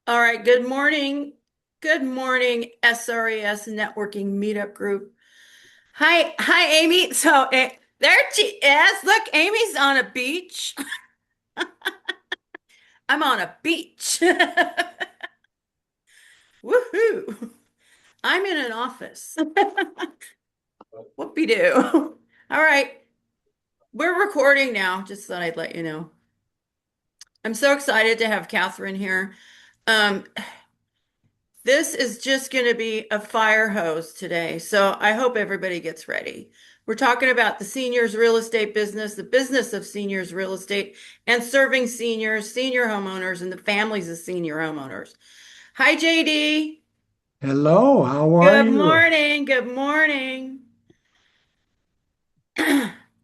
All right, good morning. Good morning, SRES Networking Meetup Group. Hi, Amy. There she is. Look, Amy's on a beach. I'm on a beach. Woohoo. I'm in an office. Whoopie-doo. All right, we're recording now. Just thought I'd let you know. I'm so excited to have Katherine here. Um, This is just going to be a fire hose today. So I hope everybody gets ready. We're talking about the seniors real estate business, the business of seniors real estate, and serving seniors, senior homeowners, and the families of senior homeowners. Hi, JD. Hello, how are Good you? morning. Good morning.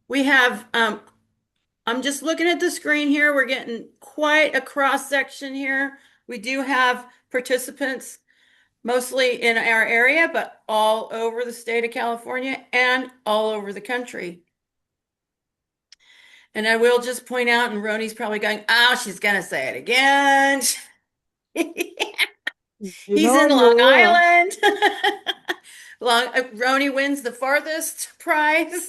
We have, I'm just looking at the screen here. We're getting quite a cross section here. We do have participants mostly in our area, but all over the state of California and all over the country. And I will just point out, and Roni's probably going, oh, she's going to say it again. You He's know in you Long will. Island. Roni wins the farthest prize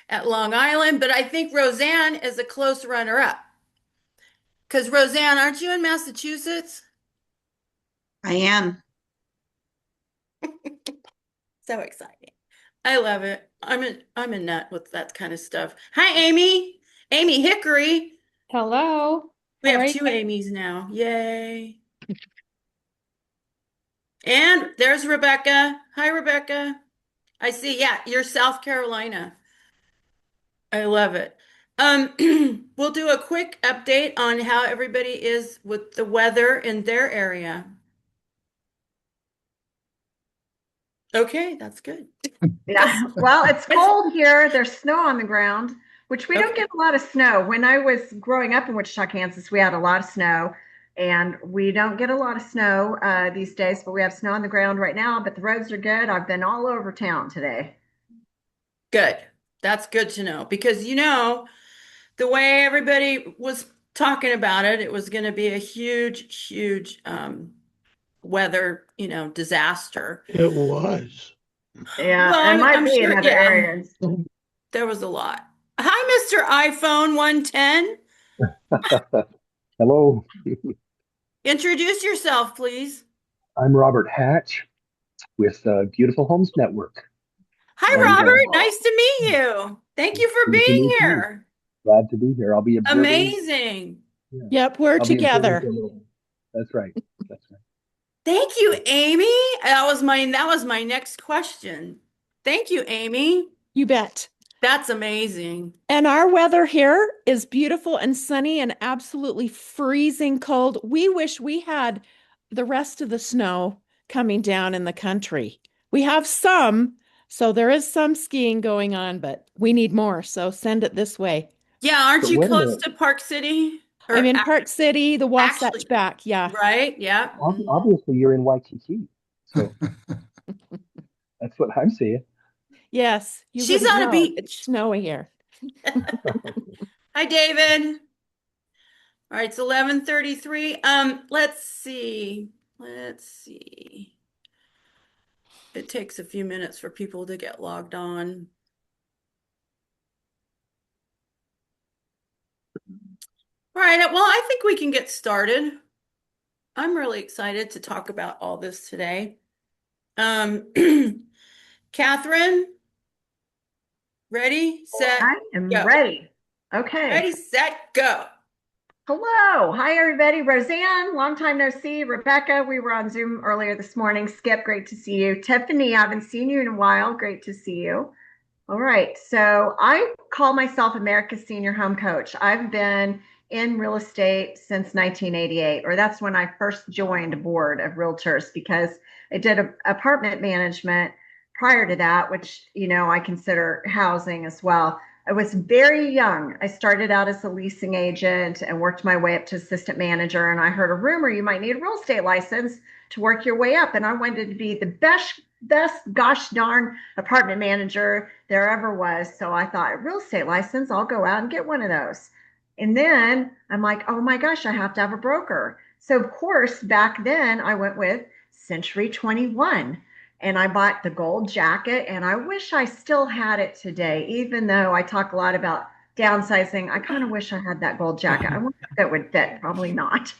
at Long Island, but I think Roseanne is a close runner up. Because Roseanne, aren't you in Massachusetts? I am. So exciting. I love it. I'm a nut with that kind of stuff. Hi, Amy. Amy Hickory. Hello. We How have are you? two Amy's now. Yay. And there's Rebecca. Hi, Rebecca. I see. Yeah, you're South Carolina. I love it. Um, we'll do a quick update on how everybody is with the weather in their area. Okay, that's good. Yeah. Because Well, it's it's cold here. There's snow on the ground, which we don't okay. get a lot of snow. When I was growing up in Wichita, Kansas, we had a lot of snow, and we don't get a lot of snow these days, but we have snow on the ground right now, but the roads are good. I've been all over town today. Good. That's good to know because the way everybody was talking about it, it was going to be a huge, huge weather, disaster. It was. Yeah, it Well, might I'm be in sure, other yeah, areas. there was a lot. Hi, Mr. iPhone 110. Hello, Introduce yourself, please. I'm Robert Hatch with Beautiful Homes Network, Hi, and Robert. Nice to meet you. Thank you for good to being meet you. here. Glad to be here. I'll be observing. Amazing. Yeah, Yep, we're I'll be observing for together. a little bit. That's right. That's right. Thank you, Amy. That was my next question. Thank you, Amy. You bet. That's amazing. And our weather here is beautiful and sunny and absolutely freezing cold. We wish we had the rest of the snow coming down in the country. We have some, so there is some skiing going on, but we need more. So send it this way. Yeah, aren't So you wait a close minute. to Park City? I'm Or in Park City, the actually, Wasatch back. Yeah. right? Yeah. Obviously, you're in Waikiki, so that's what I'm seeing. Yes, you She's wouldn't on a know. It's beach. snowy here. Hi, David. All right, it's 11:33. Let's see. Let's see. It takes a few minutes for people to get logged on. All right, well, I think we can get started. I'm really excited to talk about all this today. Um, Catherine, ready, set, I am go. ready. Okay. Ready, set, go. Hello. Hi, everybody. Roseanne, long time no see. Rebecca, we were on Zoom earlier this morning. Skip, great to see you. Tiffany, I haven't seen you in a while. Great to see you. All right. So I call myself America's Senior Home Coach. I've been in real estate since 1988, or that's when I first joined a board of realtors because I did apartment management prior to that, which, I consider housing as well. I was very young. I started out as a leasing agent and worked my way up to assistant manager. And I heard a rumor you might need a real estate license to work your way up. And I wanted to be the best gosh darn apartment manager there ever was. So I thought, real estate license, I'll go out and get one of those. And then I'm like, oh my gosh, I have to have a broker. So, of course, back then I went with Century 21 and I bought the gold jacket. And I wish I still had it today, even though I talk a lot about downsizing. I kind of wish I had that gold jacket. I wonder if it would fit. Probably not.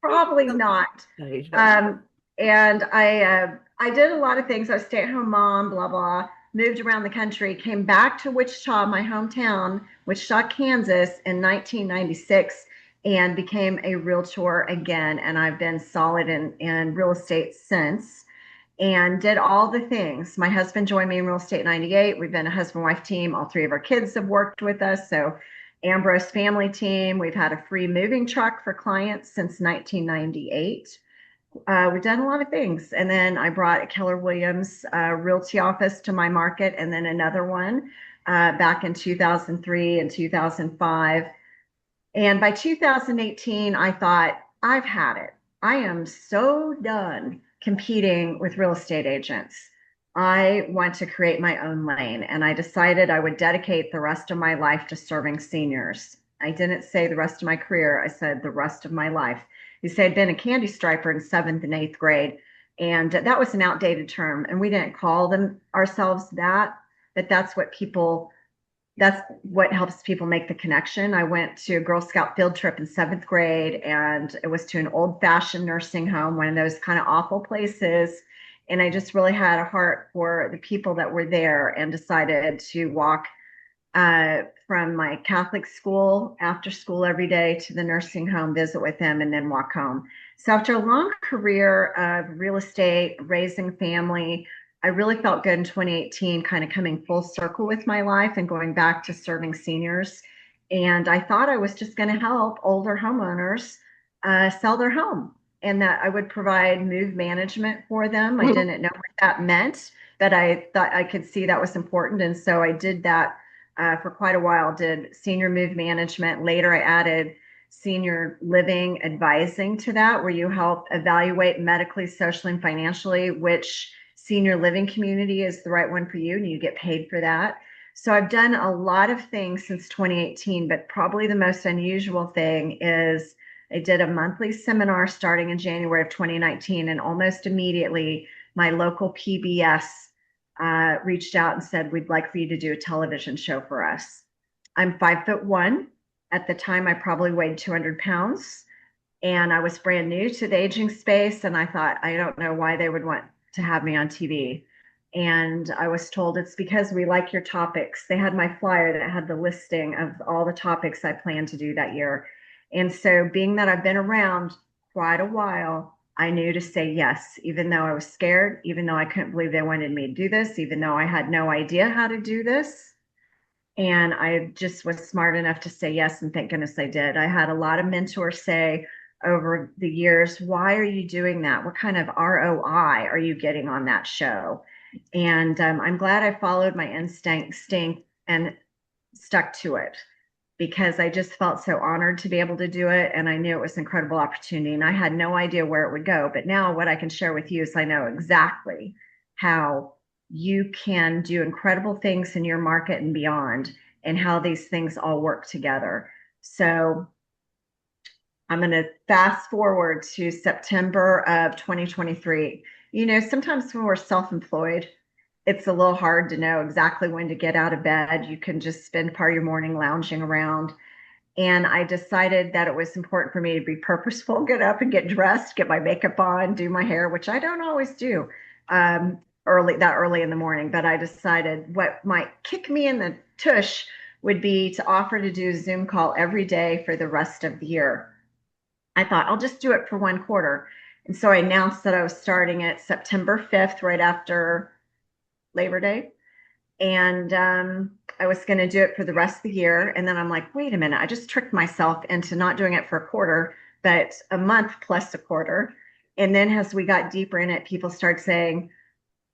Probably not. Um, and I did a lot of things. I was a stay-at-home mom, blah blah. Moved around the country, came back to Wichita, my hometown, Wichita, Kansas, in 1996, and became a realtor again. And I've been solid in real estate since. And did all the things. My husband joined me in real estate in 98. We've been a husband-wife team. All three of our kids have worked with us. So Ambrose family team. We've had a free moving truck for clients since 1998. We've done a lot of things. And then I brought a Keller Williams realty office to my market, and then another one back in 2003 and 2005. And by 2018, I thought, I've had it. I am so done competing with real estate agents. I want to create my own lane. And I decided I would dedicate the rest of my life to serving seniors. I didn't say the rest of my career, I said the rest of my life. You say I'd been a candy striper in seventh and eighth grade. And that was an outdated term. And we didn't call them ourselves that, but that's what helps people make the connection. I went to a Girl Scout field trip in seventh grade, and it was to an old fashioned nursing home, one of those kind of awful places. And I just really had a heart for the people that were there and decided to walk from my Catholic school after school every day to the nursing home, visit with them, and then walk home. So after a long career of real estate, raising family, I really felt good in 2018, kind of coming full circle with my life and going back to serving seniors. And I thought I was just going to help older homeowners sell their home and that I would provide move management for them. I didn't know what that meant, but I thought I could see that was important. And so I did that for quite a while, did senior move management. Later, I added senior living advising to that, where you help evaluate medically, socially, and financially which senior living community is the right one for you, and you get paid for that. So I've done a lot of things since 2018, but probably the most unusual thing is I did a monthly seminar starting in January of 2019, and almost immediately my local PBS reached out and said, we'd like for you to do a television show for us. I'm 5'1". At the time, I probably weighed 200 pounds. And I was brand new to the aging space. And I thought, I don't know why they would want to have me on TV. And I was told it's because we like your topics. They had my flyer that had the listing of all the topics I plan to do that year. And so, being that I've been around quite a while, I knew to say yes, even though I was scared, even though I couldn't believe they wanted me to do this, even though I had no idea how to do this. And I just was smart enough to say yes, and thank goodness I did. I had a lot of mentors say over the years, why are you doing that? What kind of ROI are you getting on that show? And I'm glad I followed my instinct and stuck to it because I just felt so honored to be able to do it. And I knew it was an incredible opportunity. And I had no idea where it would go. But now what I can share with you is I know exactly how you can do incredible things in your market and beyond, and how these things all work together. So I'm going to fast forward to September of 2023. You know, sometimes when we're self employed, it's a little hard to know exactly when to get out of bed. You can just spend part of your morning lounging around. And I decided that it was important for me to be purposeful, get up and get dressed, get my makeup on, do my hair, which I don't always do early in the morning. But I decided what might kick me in the tush would be to offer to do a Zoom call every day for the rest of the year. I thought I'll just do it for one quarter. And so I announced that I was starting it September 5th, right after Labor Day. And I was going to do it for the rest of the year. And then I'm like, wait a minute, I just tricked myself into not doing it for a quarter, but a month plus a quarter. And then as we got deeper in it, people started saying,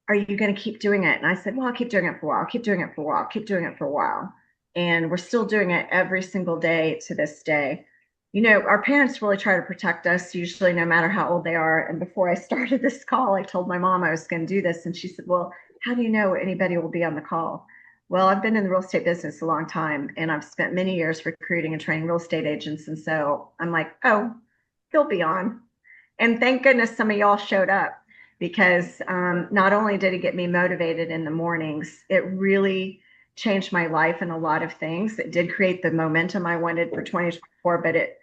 are you going to keep doing it? And I said, well, I'll keep doing it for a while. I'll keep doing it for a while. I'll keep doing it for a while. And we're still doing it every single day to this day. You know, our parents really try to protect us, usually no matter how old they are. And before I started this call, I told my mom I was going to do this. And she said, well, how do you know anybody will be on the call? Well, I've been in the real estate business a long time and I've spent many years recruiting and training real estate agents. And so I'm like, oh, he'll be on. And thank goodness some of y'all showed up because not only did it get me motivated in the mornings, it really changed my life in a lot of things. It did create the momentum I wanted for 2024, but it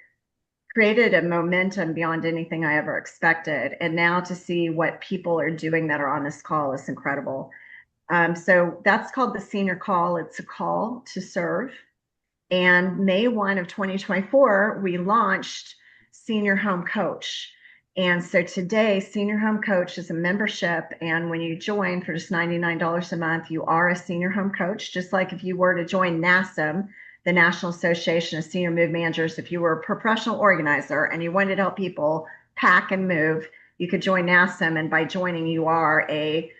created a momentum beyond anything I ever expected. And now to see what people are doing that are on this call is incredible. So that's called the senior call. It's a call to serve. And May 1 of 2024, we launched Senior Home Coach. And so today, Senior Home Coach is a membership. And when you join for just $99 a month, you are a senior home coach. Just like if you were to join NASM, the National Association of Senior Move Managers, if you were a professional organizer and you wanted to help people pack and move, you could join NASM. And by joining, you are a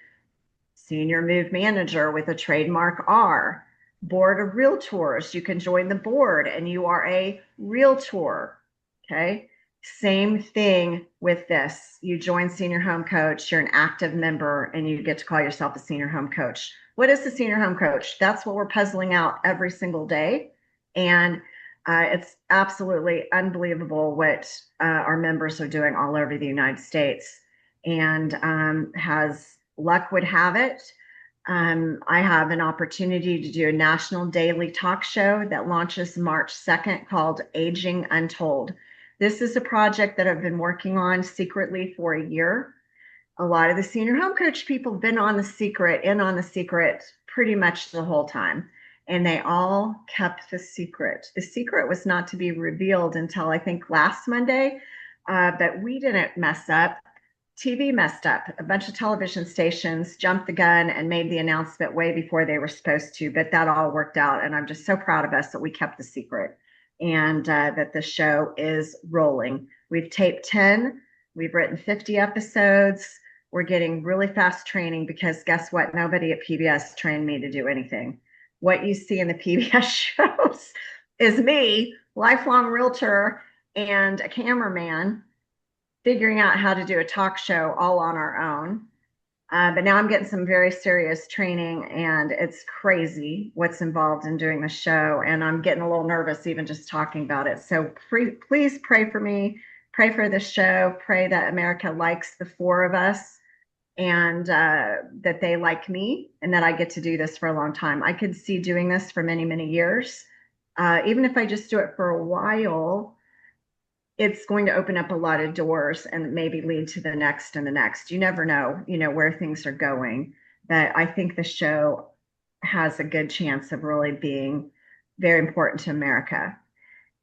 senior move manager with a trademark R. Board of realtors, you can join the board and you are a realtor. Okay. Same thing with this. You join senior home coach, you're an active member and you get to call yourself a senior home coach. What is the senior home coach? That's what we're puzzling out every single day. And it's absolutely unbelievable what our members are doing all over the United States. And has luck would have it, I have an opportunity to do a national daily talk show that launches March 2nd called Aging Untold. This is a project that I've been working on secretly for a year. A lot of the senior home coach people have been on the secret pretty much the whole time. And they all kept the secret. The secret was not to be revealed until I think last Monday, but we didn't mess up. TV messed up. A bunch of television stations jumped the gun and made the announcement way before they were supposed to, but that all worked out. And I'm just so proud of us that we kept the secret and that the show is rolling. We've taped 10, we've written 50 episodes. We're getting really fast training because guess what? Nobody at PBS trained me to do anything. What you see in the PBS shows is me, lifelong realtor, and a cameraman figuring out how to do a talk show all on our own. But now I'm getting some very serious training, and it's crazy what's involved in doing the show. And I'm getting a little nervous even just talking about it. So please pray for me, pray for this show, pray that America likes the four of us and that they like me and that I get to do this for a long time. I could see doing this for many, many years. Even if I just do it for a while, it's going to open up a lot of doors and maybe lead to the next and the next. You never know, where things are going. But I think the show has a good chance of really being very important to America.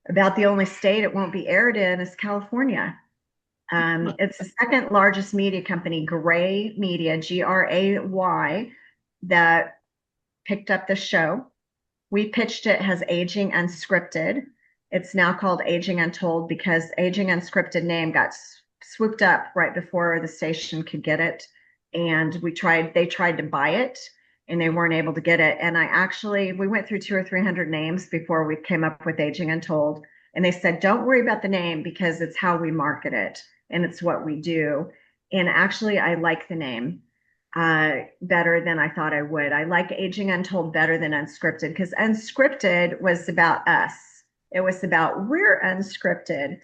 About the only state it won't be aired in is California. It's the second largest media company, Gray Media, Gray, that picked up the show. We pitched it as Aging Unscripted. It's now called Aging Untold because Aging Unscripted name got swooped up right before the station could get it. And they tried to buy it and they weren't able to get it. And we went through 200 or 300 names before we came up with Aging Untold. And they said, don't worry about the name because it's how we market it and it's what we do. And actually, I like the name better than I thought I would. I like Aging Untold better than Unscripted because Unscripted was about us. It was about we're unscripted.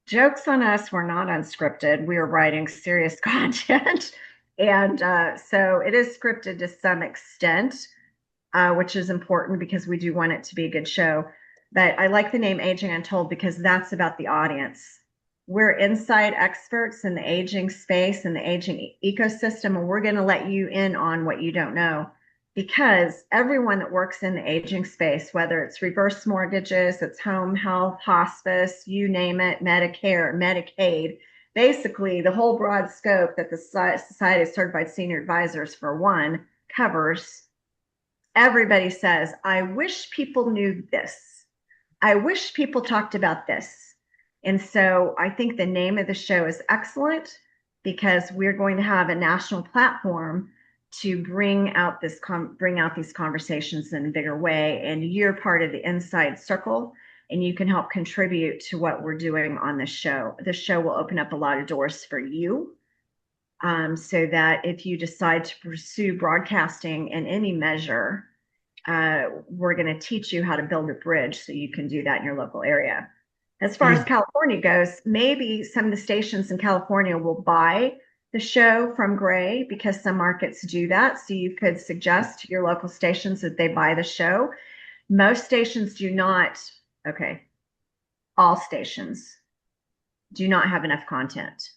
Jokes on us, we're not unscripted. We are writing serious content. And so it is scripted to some extent, which is important because we do want it to be a good show. But I like the name Aging Untold because that's about the audience. We're inside experts in the aging space and the aging ecosystem, and we're going to let you in on what you don't know because everyone that works in the aging space, whether it's reverse mortgages, it's home health, hospice, you name it, Medicare, Medicaid, basically the whole broad scope that the Society of Certified Senior Advisors, for one, covers. Everybody says, I wish people knew this. I wish people talked about this. And so I think the name of the show is excellent because we're going to have a national platform to bring out these conversations in a bigger way. And you're part of the inside circle and you can help contribute to what we're doing on this show. This show will open up a lot of doors for you so that if you decide to pursue broadcasting in any measure, we're going to teach you how to build a bridge so you can do that in your local area. As far as Mm. California goes, maybe some of the stations in California will buy the show from Gray because some markets do that. So you could suggest to your local stations that they buy the show. Most stations do not, okay, all stations do not have enough content.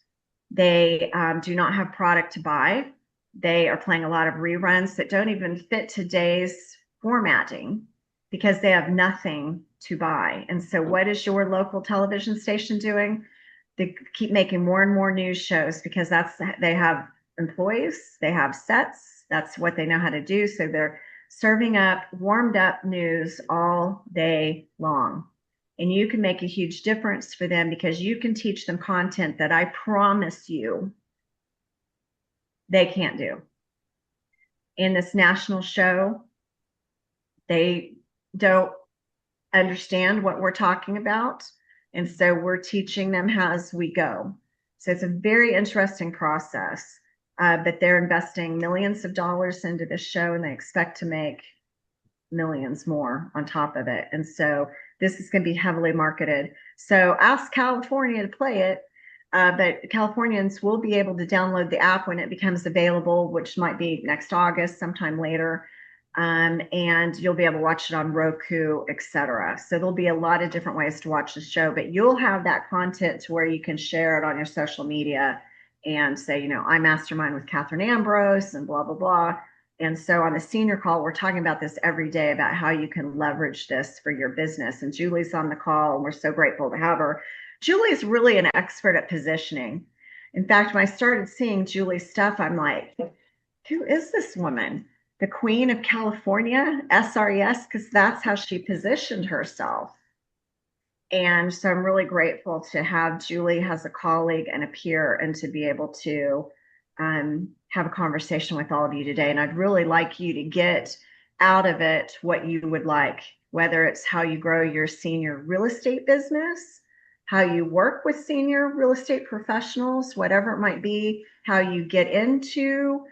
They do not have product to buy. They are playing a lot of reruns that don't even fit today's formatting because they have nothing to buy. And so, what is your local television station doing? They keep making more and more news shows because they have employees, they have sets, that's what they know how to do. So, they're serving up warmed up news all day long. And you can make a huge difference for them because you can teach them content that I promise you they can't do. In this national show, they don't understand what we're talking about. And so we're teaching them as we go. So it's a very interesting process. But they're investing millions of dollars into this show and they expect to make millions more on top of it. And so this is going to be heavily marketed. So ask California to play it. But Californians will be able to download the app when it becomes available, which might be next August, sometime later. And you'll be able to watch it on Roku, etc. So there'll be a lot of different ways to watch the show, but you'll have that content to where you can share it on your social media and say, I mastermind with Katherine Amborse and blah, blah, blah. And so on the senior call, we're talking about this every day about how you can leverage this for your business. And Julie's on the call, and we're so grateful to have her. Julie's really an expert at positioning. In fact, when I started seeing Julie's stuff, I'm like, who is this woman? The Queen of California, SRES, because that's how she positioned herself. And so I'm really grateful to have Julie as a colleague and a peer and to be able to have a conversation with all of you today. And I'd really like you to get out of it what you would like, whether it's how you grow your senior real estate business, how you work with senior real estate professionals, whatever it might be, how you get into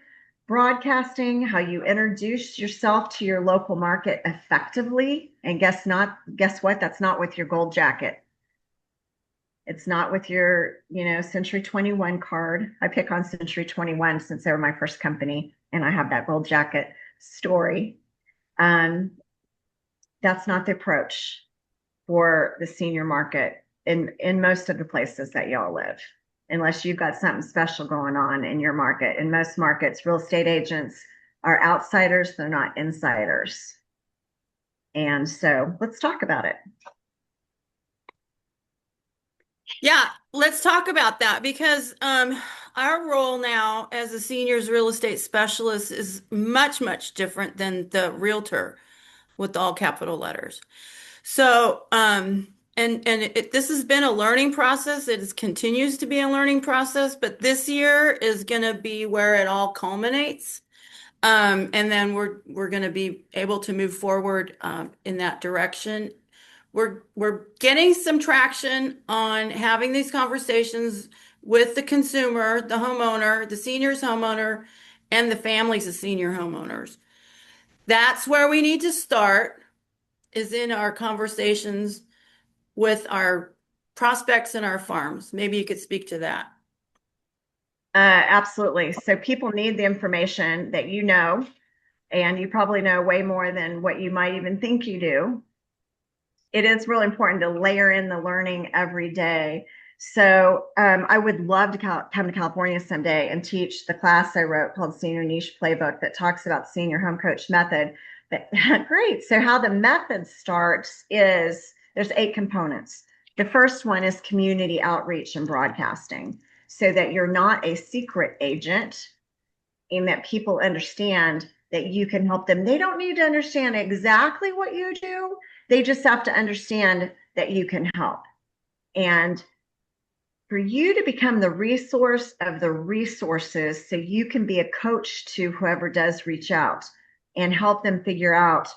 broadcasting, how you introduce yourself to your local market effectively. And guess what? That's not with your gold jacket. It's not with your, Century 21 card. I pick on Century 21 since they were my first company and I have that gold jacket story. That's not the approach for the senior market in most of the places that y'all live, unless you've got something special going on in your market. In most markets, real estate agents are outsiders, they're not insiders. And so let's talk about it. Yeah, let's talk about that because our role now as a seniors real estate specialist is much, much different than the realtor with all capital letters. So, this has been a learning process. Continues to be a learning process, but this year is going to be where it all culminates. And then we're going to be able to move forward in that direction. We're getting some traction on having these conversations with the consumer, the homeowner, the seniors homeowner, and the families of senior homeowners. That's where we need to start, is in our conversations with our prospects and our farms. Maybe you could speak to that. Absolutely. So people need the information that you know, and you probably know way more than what you might even think you do. It is really important to layer in the learning every day. So I would love to come to California someday and teach the class I wrote called Senior Niche Playbook that talks about the senior home coach method. But great. So how the method starts is there's 8 components. The first one is community outreach and broadcasting so that you're not a secret agent and that people understand that you can help them. They don't need to understand exactly what you do. They just have to understand that you can help. And for you to become the resource of the resources so you can be a coach to whoever does reach out and help them figure out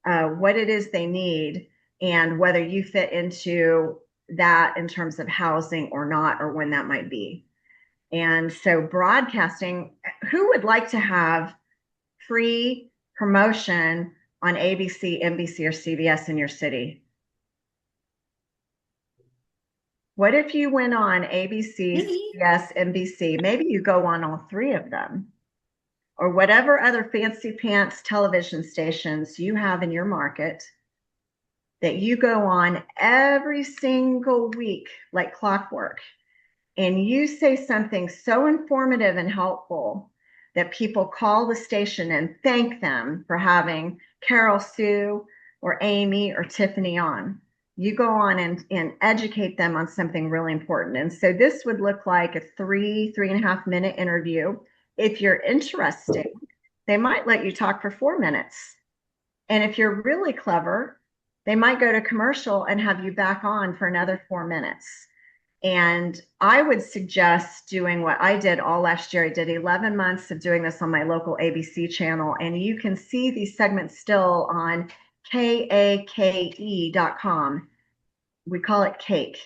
what it is they need and whether you fit into that in terms of housing or not, or when that might be. And so broadcasting, who would like to have free promotion on ABC, NBC, or CBS in your city? What if you went on ABC, Me? CBS, NBC? Maybe you go on all three of them, or whatever other fancy pants television stations you have in your market that you go on every single week like clockwork, and you say something so informative and helpful that people call the station and thank them for having Carol Sue or Amy or Tiffany on. You go on and educate them on something really important. And so this would look like a 3.5 minute interview. If you're interested, they might let you talk for 4 minutes. And if you're really clever, they might go to commercial and have you back on for another 4 minutes. And I would suggest doing what I did all last year. I did 11 months of doing this on my local ABC channel. And you can see these segments still on KAKE.com. We call it Cake,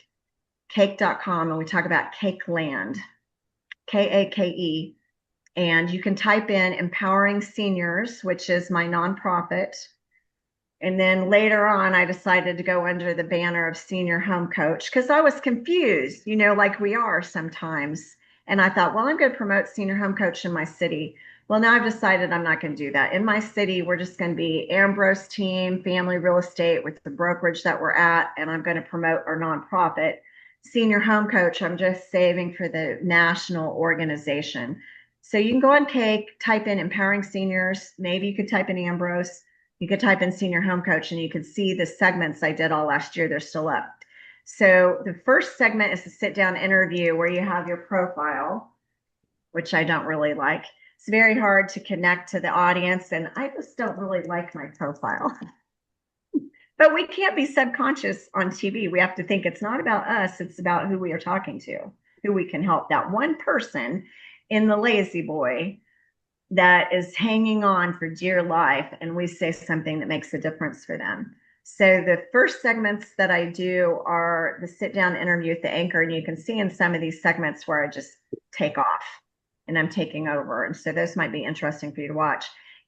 cake.com. And we talk about Cake Land, KAKE. And you can type in Empowering Seniors, which is my nonprofit. And then later on, I decided to go under the banner of senior home coach because I was confused, like we are sometimes. And I thought, well, I'm going to promote senior home coach in my city. Well, now I've decided I'm not going to do that. In my city, we're just going to be Ambrose Team, Family Real Estate with the brokerage that we're at. And I'm going to promote our nonprofit. Senior home coach, I'm just saving for the national organization. So you can go on Cake, type in Empowering Seniors. Maybe you could type in Ambrose. You could type in senior home coach and you could see the segments I did all last year. They're still up. So the first segment is the sit down interview where you have your profile, which I don't really like. It's very hard to connect to the audience, and I just don't really like my profile. But we can't be subconscious on TV. We have to think it's not about us, it's about who we are talking to, who we can help. That one person in the lazy boy that is hanging on for dear life, and we say something that makes a difference for them. So the first segments that I do are the sit down interview with the anchor, and you can see in some of these segments where I just take off and I'm taking over. And so those might be interesting for you to watch.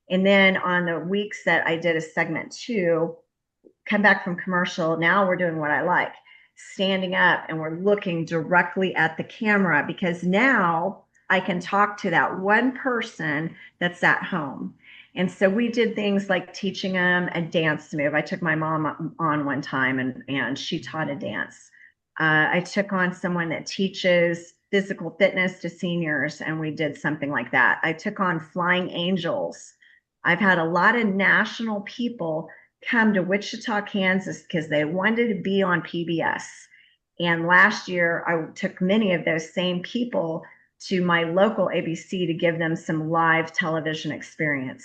And then on the weeks that I did a segment two, come back from commercial, now we're doing what I like, standing up and we're looking directly at the camera because now I can talk to that one person that's at home. And so we did things like teaching them a dance move. I took my mom on one time and she taught a dance. I took on someone that teaches physical fitness to seniors and we did something like that. I took on flying angels. I've had a lot of national people come to Wichita, Kansas because they wanted to be on PBS. And last year, I took many of those same people to my local ABC to give them some live television experience.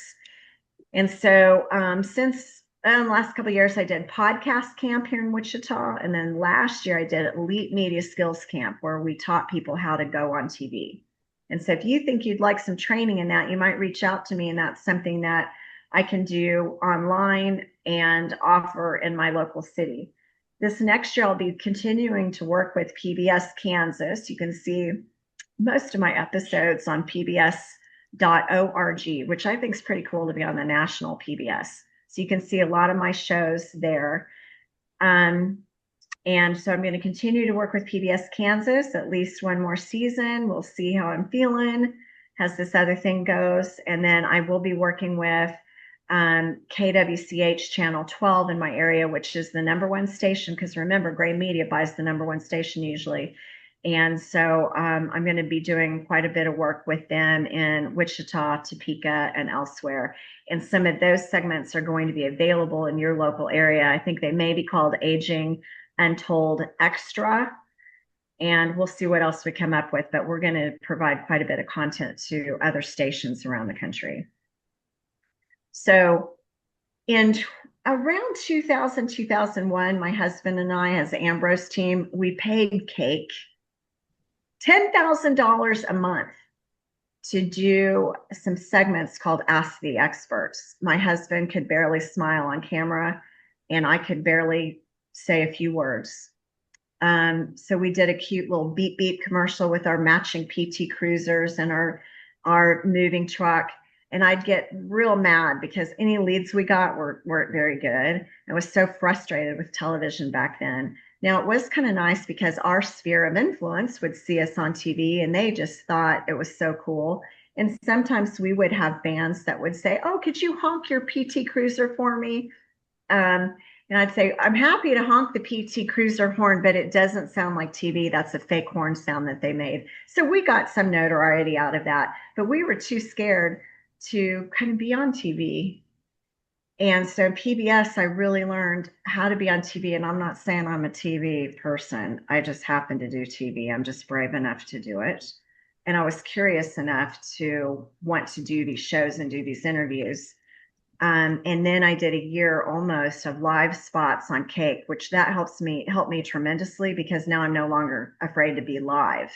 And so since the last couple of years, I did podcast camp here in Wichita. And then last year, I did elite media skills camp where we taught people how to go on TV. And so if you think you'd like some training in that, you might reach out to me. And that's something that I can do online and offer in my local city. This next year, I'll be continuing to work with PBS Kansas. You can see most of my episodes on pbs.org, which I think is pretty cool to be on the national PBS. So you can see a lot of my shows there. And so I'm going to continue to work with PBS Kansas at least one more season. We'll see how I'm feeling as this other thing goes. And then I will be working with KWCH Channel 12 in my area, which is the #1 station. Because remember, Gray Media buys the #1 station usually. And so I'm going to be doing quite a bit of work with them in Wichita, Topeka, and elsewhere. And some of those segments are going to be available in your local area. I think they may be called Aging Untold Extra. And we'll see what else we come up with. But we're going to provide quite a bit of content to other stations around the country. So in around 2000, 2001, my husband and I, as the Ambrose team, we paid Cake $10,000 a month to do some segments called Ask the Experts. My husband could barely smile on camera, and I could barely say a few words. So we did a cute little beep beep commercial with our matching PT Cruisers and our moving truck. And I'd get real mad because any leads we got weren't very good. I was so frustrated with television back then. Now it was kind of nice because our sphere of influence would see us on TV and they just thought it was so cool. And sometimes we would have bands that would say, "Oh, could you honk your PT Cruiser for me?" Um, and I'd say, "I'm happy to honk the PT Cruiser horn, but it doesn't sound like TV. That's a fake horn sound that they made." So we got some notoriety out of that, but we were too scared to kind of be on TV. And so PBS, I really learned how to be on TV. And I'm not saying I'm a TV person. I just happen to do TV. I'm just brave enough to do it. And I was curious enough to want to do these shows and do these interviews. And then I did a year almost of live spots on Cake, which that helped me tremendously because now I'm no longer afraid to be live.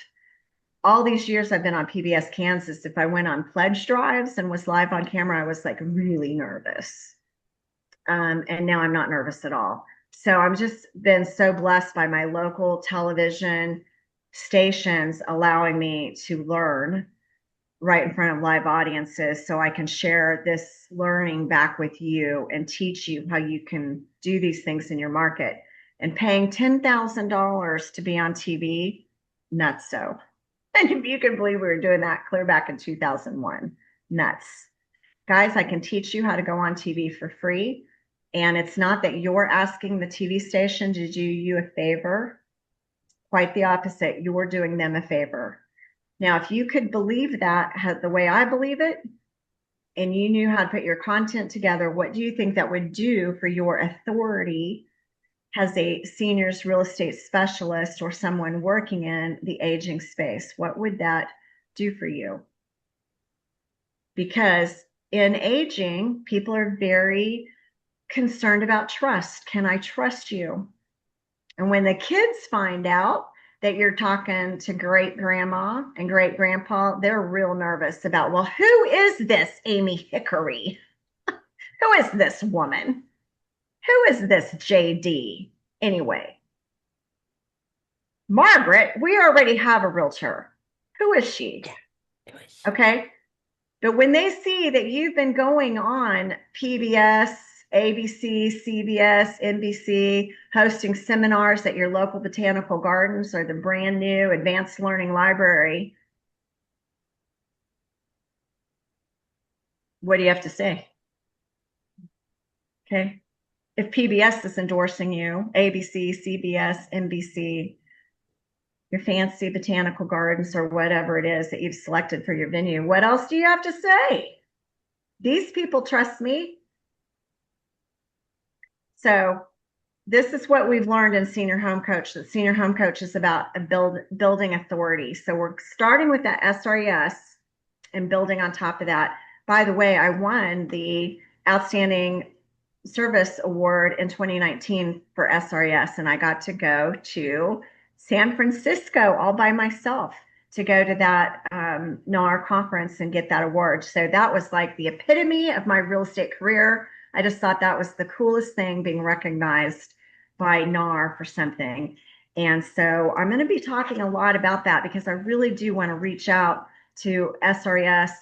All these years I've been on PBS Kansas, if I went on pledge drives and was live on camera, I was like really nervous. And now I'm not nervous at all. So I've just been so blessed by my local television stations allowing me to learn right in front of live audiences so I can share this learning back with you and teach you how you can do these things in your market. And paying $10,000 to be on TV, nuts so. And if you can believe we were doing that clear back in 2001, nuts. Guys, I can teach you how to go on TV for free. And it's not that you're asking the TV station to do you a favor. Quite the opposite. You're doing them a favor. Now, if you could believe that the way I believe it, and you knew how to put your content together, what do you think that would do for your authority as a seniors real estate specialist or someone working in the aging space? What would that do for you? Because in aging, people are very concerned about trust. Can I trust you? And when the kids find out that you're talking to great grandma and great grandpa, they're real nervous about, well, who is this Amy Hickory? Who is this woman? Who is this JD? Anyway, Margaret, we already have a realtor. Who is she? Okay. But when they see that you've been going on PBS, ABC, CBS, NBC, hosting seminars at your local botanical gardens or the brand new advanced learning library, what do you have to say? Okay. If PBS is endorsing you, ABC, CBS, NBC, your fancy botanical gardens or whatever it is that you've selected for your venue, what else do you have to say? These people trust me. So this is what we've learned in Senior Home Coach, that Senior Home Coach is about building authority. So we're starting with that SRES and building on top of that. By the way, I won the Outstanding Service Award in 2019 for SRES, and I got to go to San Francisco all by myself to go to that NAR conference and get that award. So that was like the epitome of my real estate career. I just thought that was the coolest thing, being recognized by NAR for something. And so I'm going to be talking a lot about that because I really do want to reach out to SRES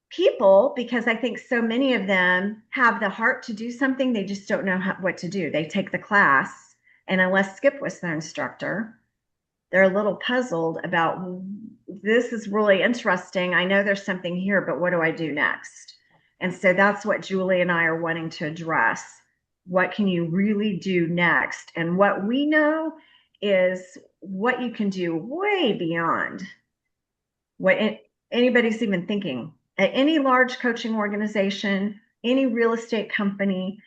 people because I think so many of them have the heart to do something. They just don't know what to do. They take the class, and unless Skip was their instructor, they're a little puzzled about, this is really interesting. I know there's something here, but what do I do next? And so that's what Julie and I are wanting to address. What can you really do next? And what we know is what you can do way beyond what anybody's even thinking. At any large coaching organization, any real estate company,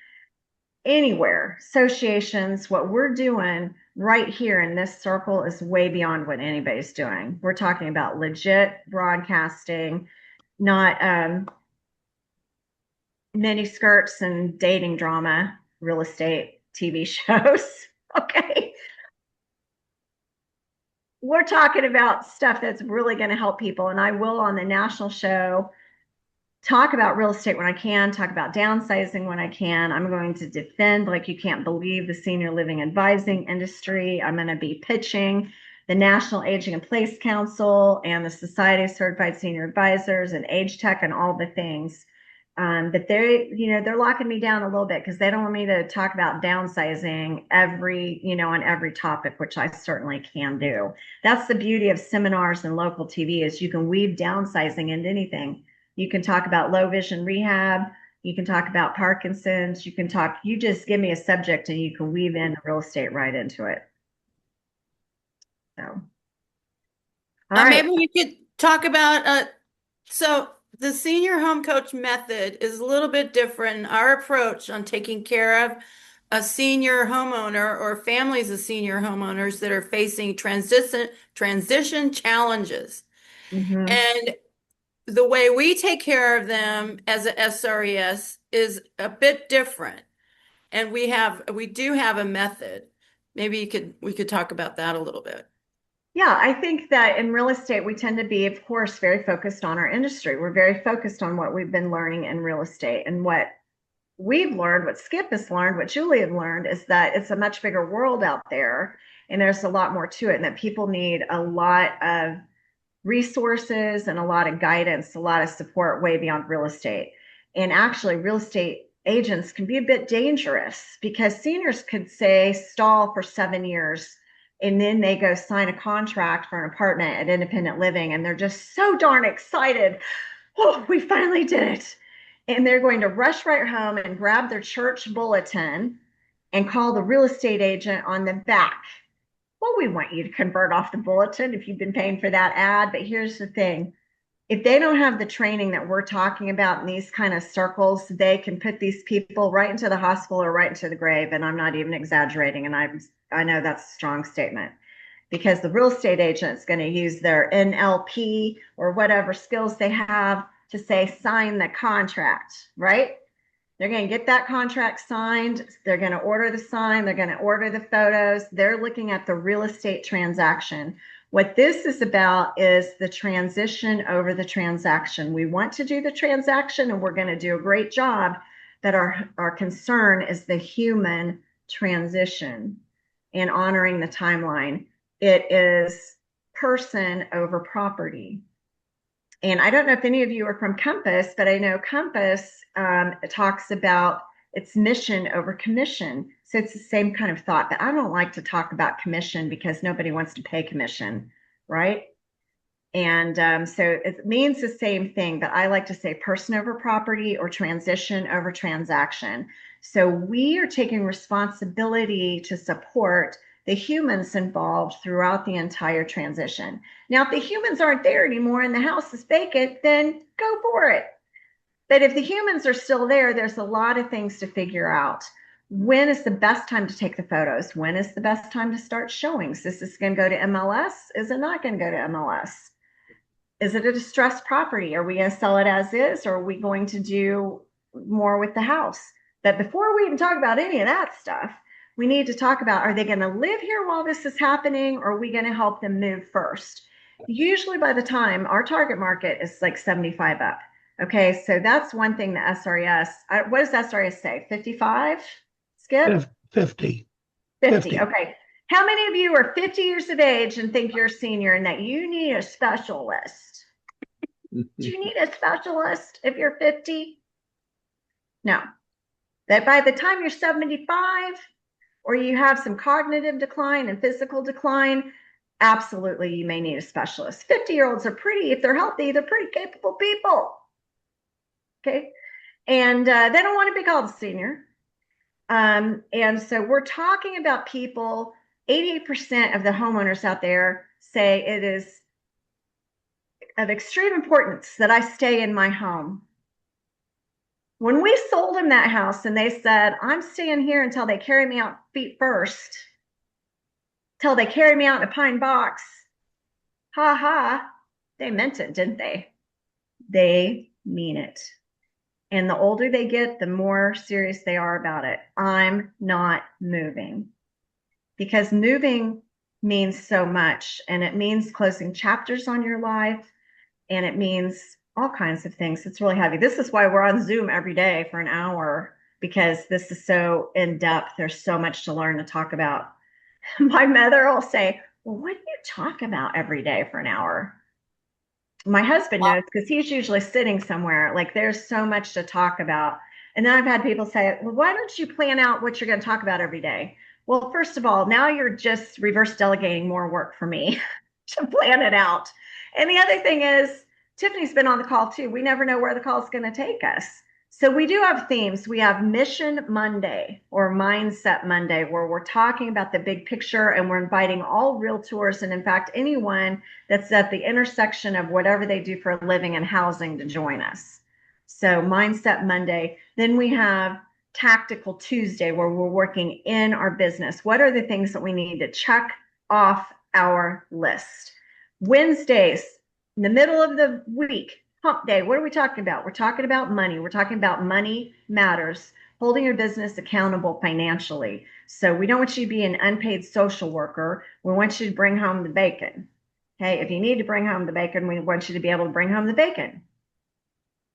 anywhere, associations, what we're doing right here in this circle is way beyond what anybody's doing. We're talking about legit broadcasting, not mini skirts and dating drama, real estate TV shows. Okay. We're talking about stuff that's really going to help people. And I will, on the national show, talk about real estate when I can, talk about downsizing when I can. I'm going to defend, like you can't believe, the senior living advising industry. I'm going to be pitching the National Aging in Place Council and the Society of Certified Senior Advisors and Age Tech and all the things. But they're locking me down a little bit because they don't want me to talk about downsizing on every topic, which I certainly can do. That's the beauty of seminars and local TV is you can weave downsizing into anything. You can talk about low vision rehab. You can talk about Parkinson's. You just give me a subject and you can weave in real estate right into it. So, all right. Maybe we could talk about so the senior home coach method is a little bit different in our approach on taking care of a senior homeowner or families of senior homeowners that are facing transition challenges. Mhm. And the way we take care of them as a SRES is a bit different. And we do have a method. Maybe we could talk about that a little bit. Yeah, I think that in real estate, we tend to be, of course, very focused on our industry. We're very focused on what we've been learning in real estate. And what we've learned, what Skip has learned, what Julie had learned is that it's a much bigger world out there and there's a lot more to it, and that people need a lot of resources and a lot of guidance, a lot of support way beyond real estate. And actually, real estate agents can be a bit dangerous because seniors could say stall for 7 years and then they go sign a contract for an apartment at independent living and they're just so darn excited. Oh, we finally did it. And they're going to rush right home and grab their church bulletin and call the real estate agent on the back. Well, we want you to convert off the bulletin if you've been paying for that ad. But here's the thing. If they don't have the training that we're talking about in these kind of circles, they can put these people right into the hospital or right into the grave. And I'm not even exaggerating. And I know that's a strong statement because the real estate agent is going to use their NLP or whatever skills they have to say, sign the contract, right? They're going to get that contract signed. They're going to order the sign. They're going to order the photos. They're looking at the real estate transaction. What this is about is the transition over the transaction. We want to do the transaction and we're going to do a great job, but our concern is the human transition and honoring the timeline. It is person over property. And I don't know if any of you are from Compass, but I know Compass talks about its mission over commission. So it's the same kind of thought, but I don't like to talk about commission because nobody wants to pay commission, right? And so it means the same thing, but I like to say person over property or transition over transaction. So we are taking responsibility to support the humans involved throughout the entire transition. Now, if the humans aren't there anymore and the house is vacant, then go for it. But if the humans are still there, there's a lot of things to figure out. When is the best time to take the photos? When is the best time to start showings? Is this going to go to MLS? Is it not going to go to MLS? Is it a distressed property? Are we going to sell it as is, or are we going to do more with the house? But before we even talk about any of that stuff, we need to talk about, are they going to live here while this is happening, or are we going to help them move first? Usually by the time our target market is like 75 up. Okay, so that's one thing the SRES, what does SRES say? 55? Skip? 50. 50. Okay. How many of you are 50 years of age and think you're a senior and that you need a specialist? Do you need a specialist if you're 50? No. That by the time you're 75 or you have some cognitive decline and physical decline, absolutely you may need a specialist. 50-year-olds are pretty, if they're healthy, they're pretty capable people. Okay. And they don't want to be called a senior. And so we're talking about people, 88% of the homeowners out there say it is of extreme importance that I stay in my home. When we sold them that house and they said, I'm staying here until they carry me out feet first, till they carry me out in a pine box, ha ha, they meant it, didn't they? They mean it. And the older they get, the more serious they are about it. I'm not moving because moving means so much, and it means closing chapters on your life, and it means all kinds of things. It's really heavy. This is why we're on Zoom every day for an hour, because this is so in depth. There's so much to learn to talk about. My mother will say, well, what do you talk about every day for an hour? My husband knows because he's usually sitting somewhere. Like there's so much to talk about. And then I've had people say, well, why don't you plan out what you're going to talk about every day? Well, first of all, now you're just reverse delegating more work for me to plan it out. And the other thing is, Tiffany's been on the call too. We never know where the call is going to take us. So we do have themes. We have Mission Monday or Mindset Monday, where we're talking about the big picture and we're inviting all realtors and, in fact, anyone that's at the intersection of whatever they do for a living and housing to join us. So Mindset Monday. Then we have Tactical Tuesday, where we're working in our business. What are the things that we need to check off our list? Wednesdays, in the middle of the week, hump day. What are we talking about? We're talking about money. We're talking about money matters, holding your business accountable financially. So we don't want you to be an unpaid social worker. We want you to bring home the bacon. Okay, if you need to bring home the bacon, we want you to be able to bring home the bacon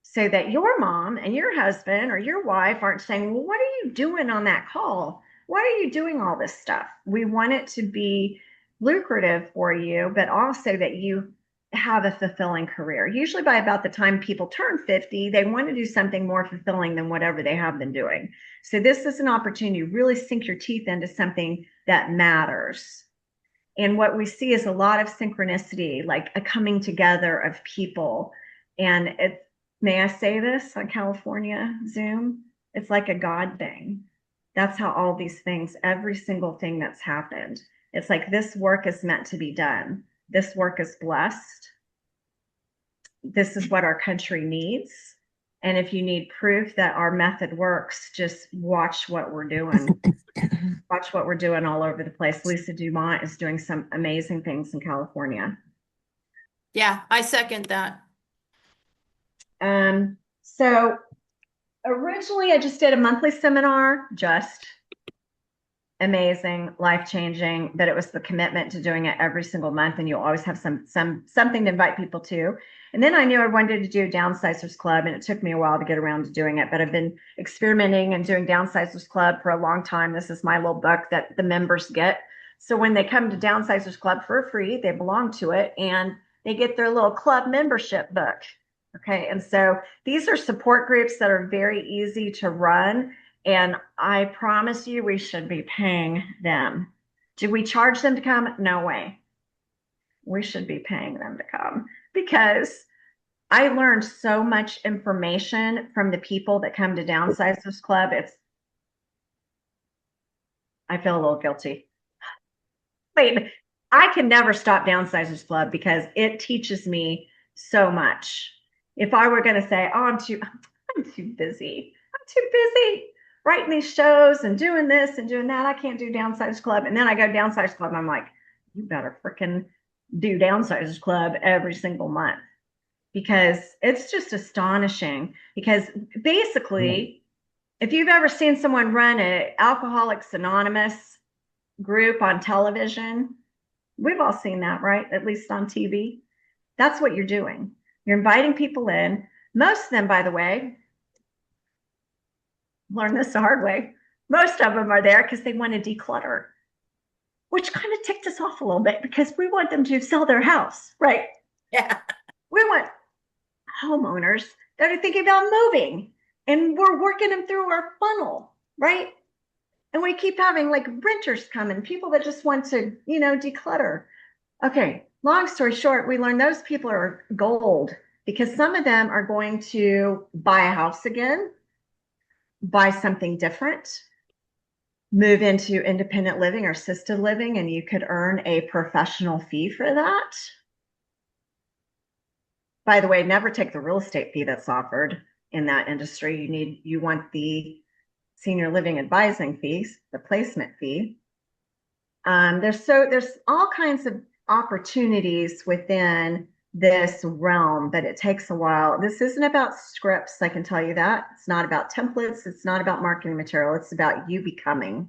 so that your mom and your husband or your wife aren't saying, well, what are you doing on that call? Why are you doing all this stuff? We want it to be lucrative for you, but also that you have a fulfilling career. Usually by about the time people turn 50, they want to do something more fulfilling than whatever they have been doing. So this is an opportunity to really sink your teeth into something that matters. And what we see is a lot of synchronicity, like a coming together of people. And it, may I say this on California Zoom? It's like a God thing. That's how all these things, every single thing that's happened, it's like this work is meant to be done. This work is blessed. This is what our country needs. And if you need proof that our method works, just watch what we're doing. Watch what we're doing all over the place. Lisa Dumont is doing some amazing things in California. Yeah, I second that. So originally I just did a monthly seminar, just amazing, life-changing, but it was the commitment to doing it every single month, and you'll always have something to invite people to. And then I knew I wanted to do Downsizers Club, and it took me a while to get around to doing it, but I've been experimenting and doing Downsizers Club for a long time. This is my little book that the members get. So when they come to Downsizers Club for free, they belong to it, and they get their little club membership book. Okay, and so these are support groups that are very easy to run, and I promise you we should be paying them. Do we charge them to come? No way. We should be paying them to come because I learned so much information from the people that come to Downsizers Club. I feel a little guilty. Wait, I can never stop Downsizers Club because it teaches me so much. If I were going to say, oh, I'm too busy. I'm too busy writing these shows and doing this and doing that. I can't do Downsizers Club. And then I go to Downsizers Club and I'm like, you better freaking do Downsizers Club every single month because it's just astonishing. Because basically, if you've ever seen someone run an Alcoholics Anonymous group on television, we've all seen that, right? At least on TV. That's what you're doing. You're inviting people in. Most of them, by the way, learn this the hard way. Most of them are there because they want to declutter, which kind of ticked us off a little bit because we want them to sell their house, right? Yeah. We want homeowners that are thinking about moving, and we're working them through our funnel, right? And we keep having like renters come and people that just want to, declutter. Okay, long story short, we learned those people are gold because some of them are going to buy a house again, buy something different, move into independent living or assisted living, and you could earn a professional fee for that. By the way, never take the real estate fee that's offered in that industry. You want the senior living advising fees, the placement fee. There's all kinds of opportunities within this realm, but it takes a while. This isn't about scripts, I can tell you that. It's not about templates. It's not about marketing material. It's about you becoming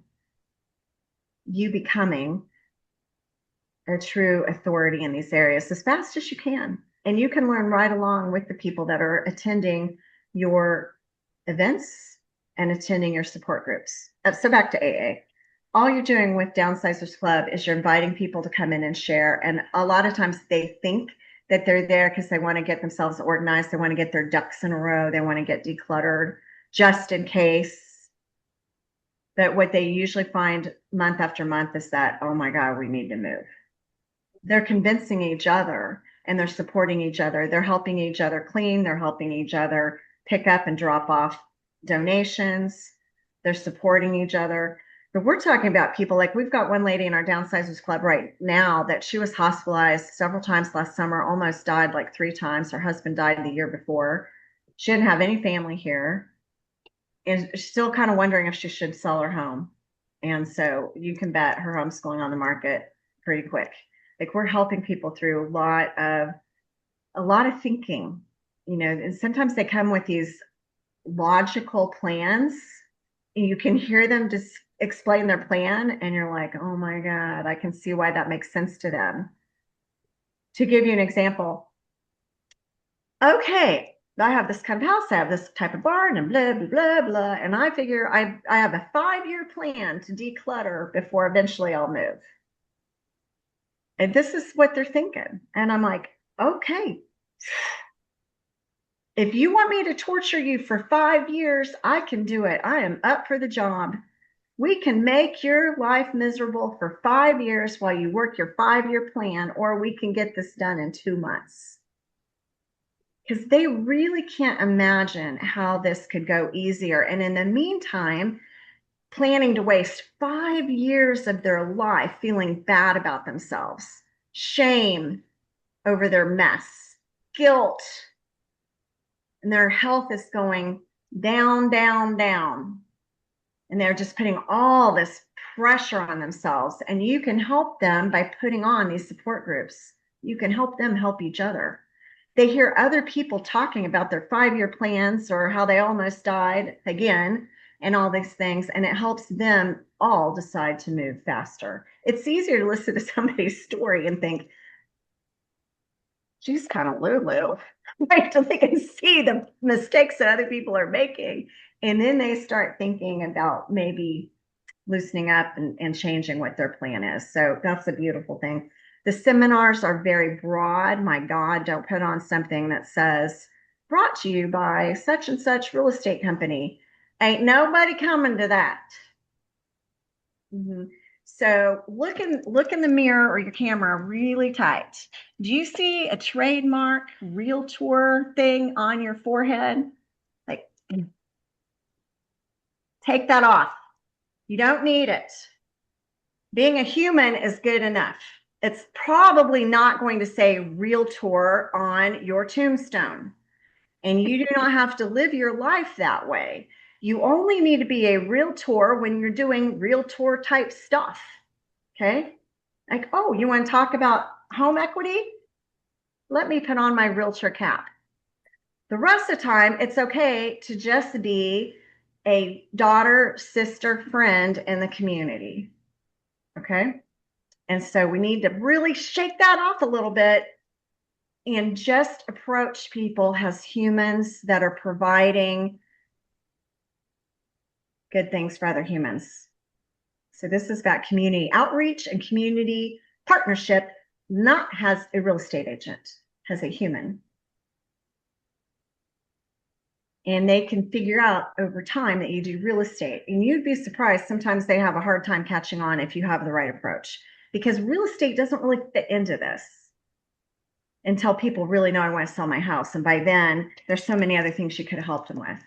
a true authority in these areas as fast as you can. And you can learn right along with the people that are attending your events and attending your support groups. So back to AA. all you're doing with Downsizers Club is you're inviting people to come in and share. And a lot of times they think that they're there because they want to get themselves organized. They want to get their ducks in a row. They want to get decluttered just in case. But what they usually find month after month is that, oh my God, we need to move. They're convincing each other and they're supporting each other. They're helping each other clean. They're helping each other pick up and drop off donations. They're supporting each other. But we're talking about people like we've got one lady in our Downsizers Club right now that she was hospitalized several times last summer, almost died like 3 times. Her husband died the year before. She didn't have any family here and still kind of wondering if she should sell her home. And so you can bet her home's going on the market pretty quick. Like we're helping people through a lot of thinking, and sometimes they come with these logical plans. And you can hear them just explain their plan, and you're like, oh my God, I can see why that makes sense to them. To give you an example, okay, I have this kind of house, I have this type of barn, and blah, blah, blah, blah. And I figure I have a 5-year plan to declutter before eventually I'll move. And this is what they're thinking. And I'm like, okay, if you want me to torture you for 5 years, I can do it. I am up for the job. We can make your life miserable for 5 years while you work your 5-year plan, or we can get this done in 2 months. Because they really can't imagine how this could go easier. And in the meantime, planning to waste 5 years of their life feeling bad about themselves, shame over their mess, guilt, and their health is going down, down, down. And they're just putting all this pressure on themselves. And you can help them by putting on these support groups. You can help them help each other. They hear other people talking about their 5-year plans or how they almost died again and all these things. And it helps them all decide to move faster. It's easier to listen to somebody's story and think, she's kind of Lulu, right? So they can see the mistakes that other people are making. And then they start thinking about maybe loosening up and changing what their plan is. So that's a beautiful thing. The seminars are very broad. My God, don't put on something that says, brought to you by such and such real estate company. Ain't nobody coming to that. Mm-hmm. So look in the mirror or your camera really tight. Do you see a trademark realtor thing on your forehead? Like, take that off. You don't need it. Being a human is good enough. It's probably not going to say realtor on your tombstone. And you do not have to live your life that way. You only need to be a realtor when you're doing realtor type stuff. Okay. Like, oh, you want to talk about home equity? Let me put on my realtor cap. The rest of the time, it's okay to just be a daughter, sister, friend in the community. Okay. And so we need to really shake that off a little bit and just approach people as humans that are providing good things for other humans. So this is about community outreach and community partnership, not as a real estate agent, as a human. And they can figure out over time that you do real estate. And you'd be surprised, sometimes they have a hard time catching on if you have the right approach, because real estate doesn't really fit into this until people really know I want to sell my house. And by then, there's so many other things you could have helped them with.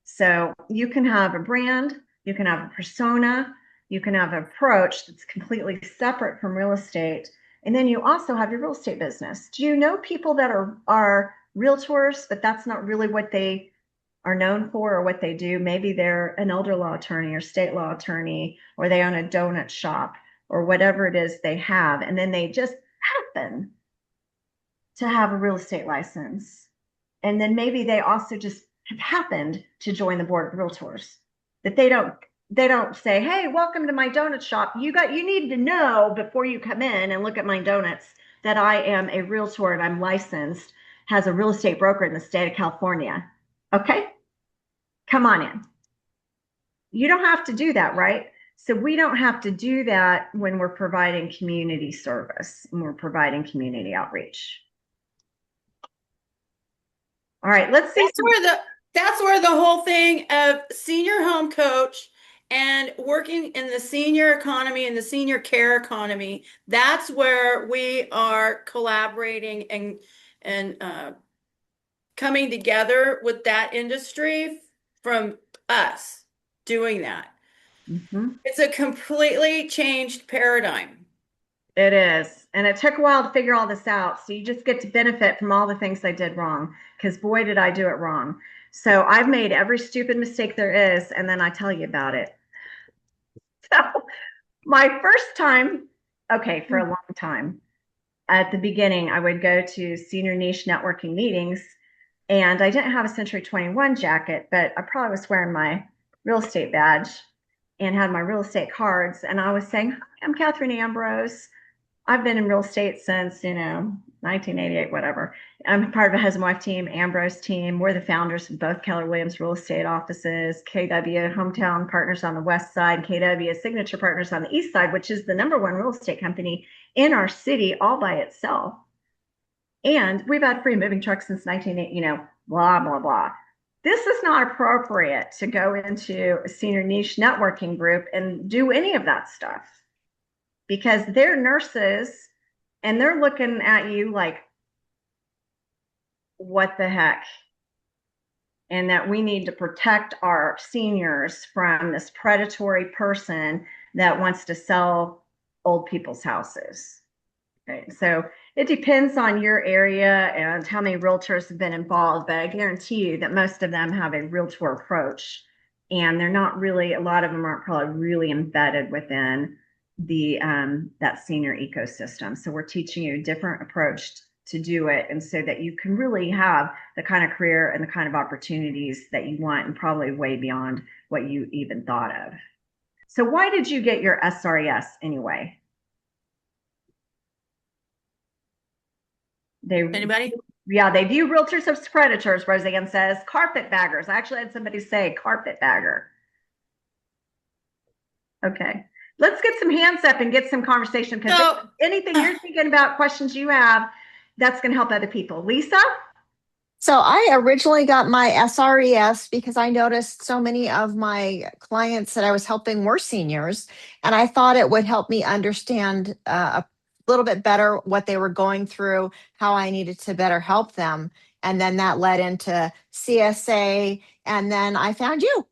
So you can have a brand, you can have a persona, you can have an approach that's completely separate from real estate. And then you also have your real estate business. Do you know people that are realtors, but that's not really what they are known for or what they do? Maybe they're an elder law attorney or state law attorney, or they own a donut shop or whatever it is they have. And then they just happen to have a real estate license. And then maybe they also just have happened to join the board of realtors. That they don't say, hey, welcome to my donut shop. You need to know before you come in and look at my donuts that I am a realtor and I'm licensed, has a real estate broker in the state of California. Okay, come on in. You don't have to do that, right? So we don't have to do that when we're providing community service and we're providing community outreach. All right, let's see That's some. where the whole thing of senior home coach and working in the senior economy and the senior care economy, that's where we are collaborating and coming together with that industry from us doing that. Mhm. It's a completely changed paradigm. It is. And it took a while to figure all this out. So you just get to benefit from all the things I did wrong, because boy, did I do it wrong. So I've made every stupid mistake there is, and then I tell you about it. So my first time, okay, for a long time, at the beginning, I would go to senior niche networking meetings, and I didn't have a Century 21 jacket, but I probably was wearing my real estate badge and had my real estate cards. And I was saying, "Hi, I'm Katherine Ambrose. I've been in real estate since, 1988, whatever. I'm part of a husband wife team, Ambrose team. We're the founders of both Keller Williams real estate offices, KW Hometown Partners on the west side, KW Signature Partners on the east side, which is the number one real estate company in our city all by itself. And we've had free moving trucks since 1980, blah, blah, blah. This is not appropriate to go into a senior niche networking group and do any of that stuff because they're nurses and they're looking at you like, what the heck? And that we need to protect our seniors from this predatory person that wants to sell old people's houses. Okay, so it depends on your area and how many realtors have been involved, but I guarantee you that most of them have a realtor approach, and they're not really. A lot of them aren't probably really embedded within the that senior ecosystem. So we're teaching you a different approach to do it, and so that you can really have the kind of career and the kind of opportunities that you want, and probably way beyond what you even thought of. So why did you get your SRES anyway? They, Anybody? yeah, they view realtors as predators, Roseanne says. Carpetbaggers. I actually had somebody say carpetbagger. Okay. Let's get some hands up and get some conversation because So, anything you're thinking about, questions you have, that's going to help other people. Lisa? So I originally got my SRES because I noticed so many of my clients that I was helping were seniors, and I thought it would help me understand a little bit better what they were going through, how I needed to better help them. And then that led into CSA, and then I found you.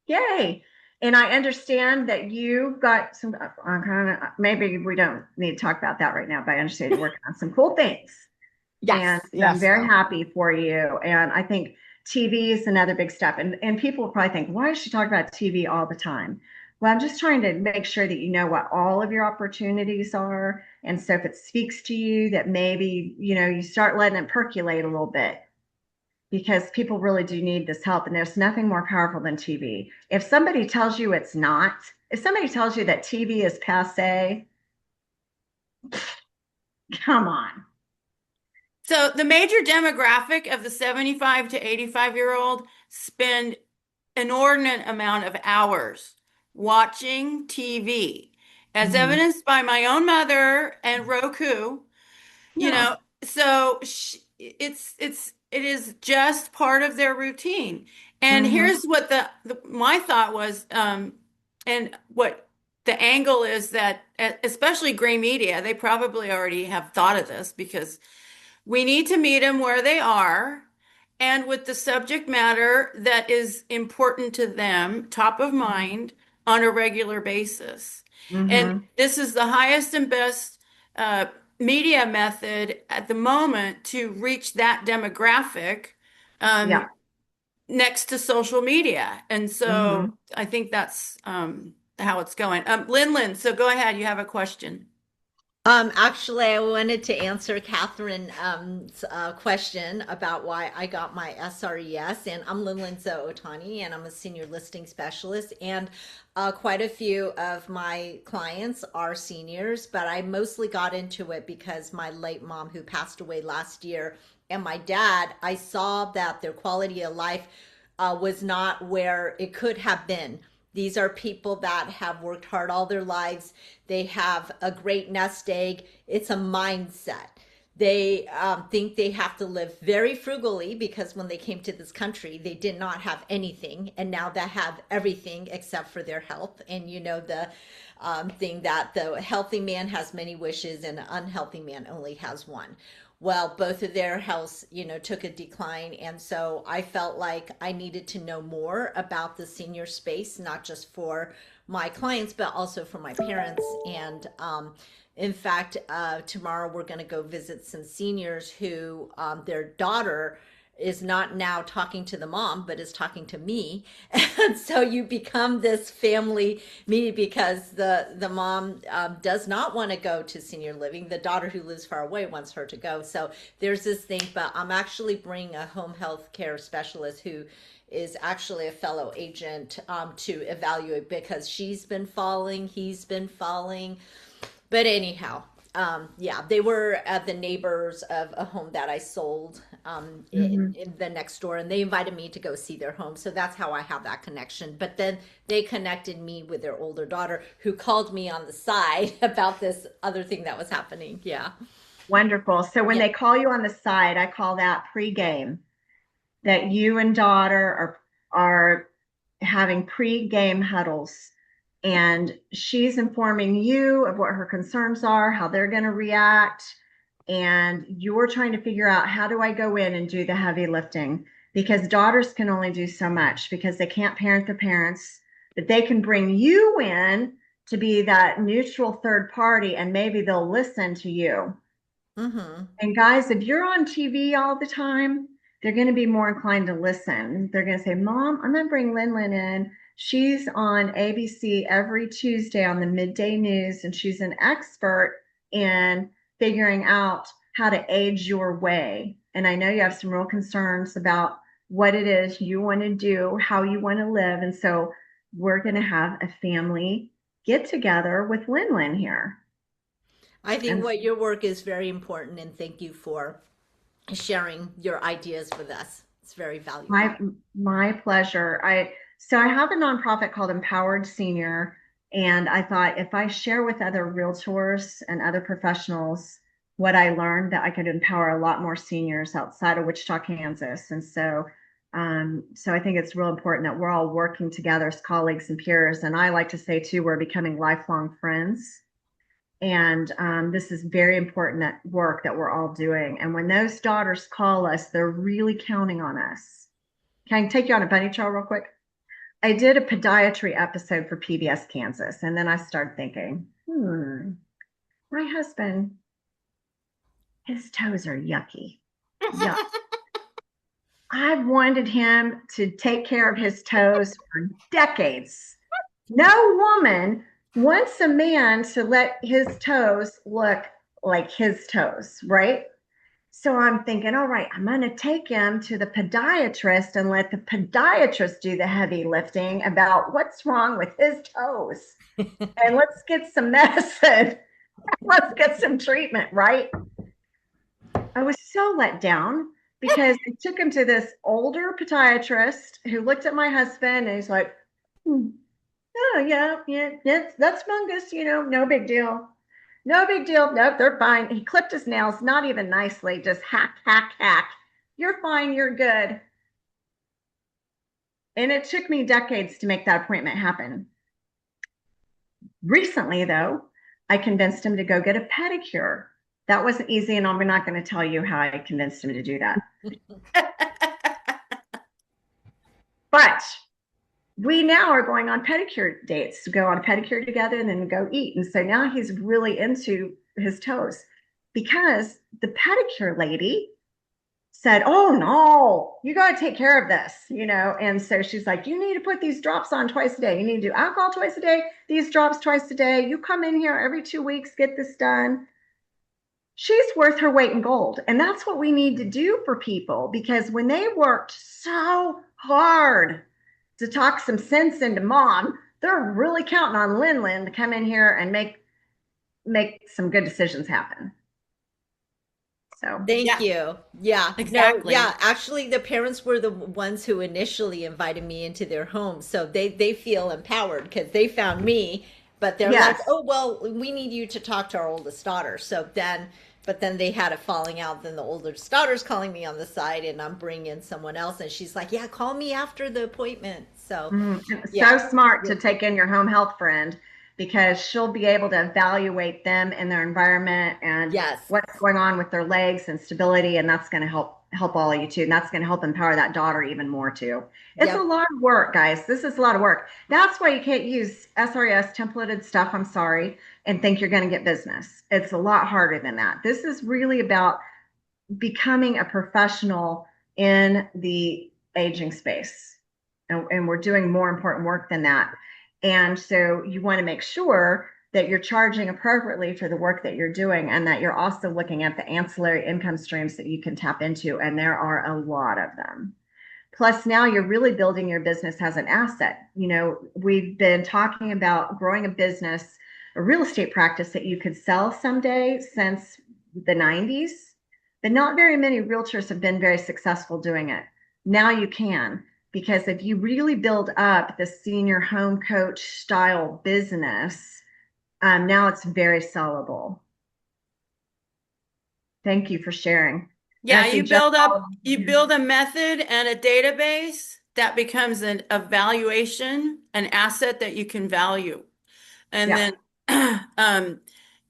Yay. And I understand that you got some kind of, maybe we don't need to talk about that right now, but I understand you're working on some cool things. And Yes, I'm yes, very though. happy for you. And I think TV is another big step. And people will probably think, why is she talking about TV all the time? Well, I'm just trying to make sure that you know what all of your opportunities are. And so if it speaks to you, that maybe, you start letting it percolate a little bit because people really do need this help. And there's nothing more powerful than TV. If somebody tells you it's not, if somebody tells you that TV is passe, come on. so the major demographic of the 75 to 85-year-old spend inordinate amount of hours watching TV, as Mhm. evidenced by my own mother and Roku. You Yeah. know, so it is just part of their routine. And Mm-hmm. here's what my thought was, and what the angle is that, especially gray media, they probably already have thought of this because we need to meet them where they are and with the subject matter that is important to them, top of mind on a regular basis. And Mm-hmm. this is the highest and best uh, media method at the moment to reach that demographic Yeah. um, next to social media. And so Mm-hmm. I think that's how it's going. Lynn, so go ahead. You have a question. Actually, I wanted to answer Catherine's question about why I got my SRES. And I'm Linza Otani, and I'm a senior listing specialist. And quite a few of my clients are seniors, but I mostly got into it because my late mom, who passed away last year, and my dad, I saw that their quality of life was not where it could have been. These are people that have worked hard all their lives. They have a great nest egg. It's a mindset. They think they have to live very frugally because when they came to this country, they did not have anything. And now they have everything except for their health. And you know, the thing that the healthy man has many wishes and an unhealthy man only has one. Well, both of their healths, you know, took a decline. And so I felt like I needed to know more about the senior space, not just for my clients, but also for my parents. And in fact, tomorrow we're going to go visit some seniors who their daughter is not now talking to the mom, but is talking to me. And so you become this family meeting because the mom does not want to go to senior living. The daughter who lives far away wants her to go. So there's this thing, but I'm actually bringing a home health care specialist who is actually a fellow agent to evaluate because she's been falling, he's been falling. But anyhow, yeah, they were the neighbors of a home that I sold in the next door, and they invited me to go see their home. So that's how I have that connection. But then they connected me with their older daughter, who called me on the side about this other thing that was happening. Yeah. Wonderful. So when Yeah. they call you on the side, I call that pregame, that you and daughter are having pre-game huddles, and she's informing you of what her concerns are, how they're going to react, and you're trying to figure out, how do I go in and do the heavy lifting? Because daughters can only do so much because they can't parent their parents, but they can bring you in to be that neutral third party, and maybe they'll listen to you. Mm-hmm. And guys, if you're on TV all the time, they're going to be more inclined to listen. They're going to say, Mom, I'm going to bring Lin Lin in. She's on ABC every Tuesday on the midday news, and she's an expert in figuring out how to age your way. And I know you have some real concerns about what it is you want to do, how you want to live. And so we're going to have a family get together with Lin Lin here. I think And what your work is very important, and thank you for sharing your ideas with us. It's very valuable. my pleasure. I have a nonprofit called Empowered Senior, and I thought if I share with other realtors and other professionals what I learned, that I could empower a lot more seniors outside of Wichita, Kansas. And so I think it's real important that we're all working together as colleagues and peers. And I like to say too, we're becoming lifelong friends. And this is very important, that work that we're all doing. And when those daughters call us, they're really counting on us. Can I take you on a bunny trail real quick? I did a podiatry episode for PBS Kansas, and then I started thinking, my husband, his toes are yucky. Yuck. I've wanted him to take care of his toes for decades. No woman wants a man to let his toes look like his toes, right? So I'm thinking, all right, I'm going to take him to the podiatrist and let the podiatrist do the heavy lifting about what's wrong with his toes. And let's get some medicine. Let's get some treatment, right? I was so let down because I took him to this older podiatrist who looked at my husband and he's like, oh, yeah, that's fungus, no big deal. No big deal. Nope, they're fine. He clipped his nails, not even nicely, just hack, hack, hack. You're fine. You're good. And it took me decades to make that appointment happen. Recently, though, I convinced him to go get a pedicure. That wasn't easy, and I'm not going to tell you how I convinced him to do that. But we now are going on pedicure dates to go on a pedicure together and then go eat. And so now he's really into his toes because the pedicure lady said, oh no, you got to take care of this, And so she's like, you need to put these drops on twice a day. You need to do alcohol twice a day, these drops twice a day. You come in here every 2 weeks, get this done. She's worth her weight in gold. And that's what we need to do for people, because when they worked so hard to talk some sense into mom, they're really counting on Lin Lin to come in here and make some good decisions happen. So Thank Yeah, you. Yeah. No, exactly. yeah. Actually, the parents were the ones who initially invited me into their home. So they feel empowered because they found me, but they're like, yes. "Oh, well, we need you to talk to our oldest daughter." So then, but then they had a falling out. Then the oldest daughter's calling me on the side and I'm bringing someone else and she's like, "Yeah, call me after the appointment." So, So yeah. smart to take in your home health friend because she'll be able to evaluate them and their environment and Yes. what's going on with their legs and stability, and that's going to help all of you too, and that's going to help empower that daughter even more too. It's a Yep. lot of work, guys. This is a lot of work. That's why you can't use SRS templated stuff. I'm sorry, and think you're going to get business. It's a lot harder than that. This is really about becoming a professional in the aging space. And we're doing more important work than that. And so you want to make sure that you're charging appropriately for the work that you're doing and that you're also looking at the ancillary income streams that you can tap into. And there are a lot of them. Plus, now you're really building your business as an asset. You know, we've been talking about growing a business, a real estate practice that you could sell someday since the 90s, but not very many realtors have been very successful doing it. Now you can, because if you really build up the senior home coach style business, now it's very sellable. Thank you for sharing. And I Yeah, see Jeff. you build a method and a database that becomes a valuation, an asset that you can value. And Yeah. then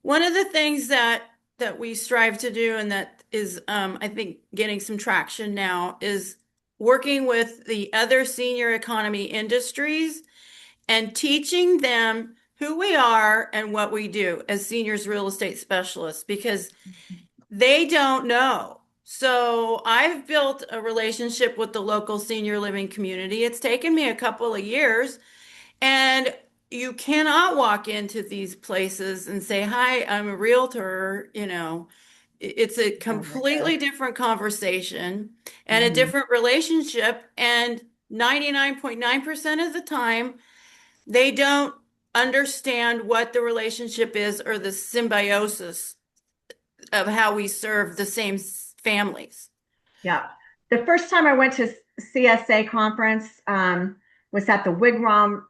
one of the things that we strive to do and that is I think getting some traction now is working with the other senior economy industries and teaching them who we are and what we do as seniors real estate specialists because they don't know. So I've built a relationship with the local senior living community. It's taken me a couple of years, and you cannot walk into these places and say, "Hi, I'm a realtor." It's a Oh my God. completely different conversation and a Mm-hmm. different relationship. And 99.9% of the time, they don't understand what the relationship is or the symbiosis of how we serve the same families. Yeah. The first time I went to CSA conference was at the Wigwam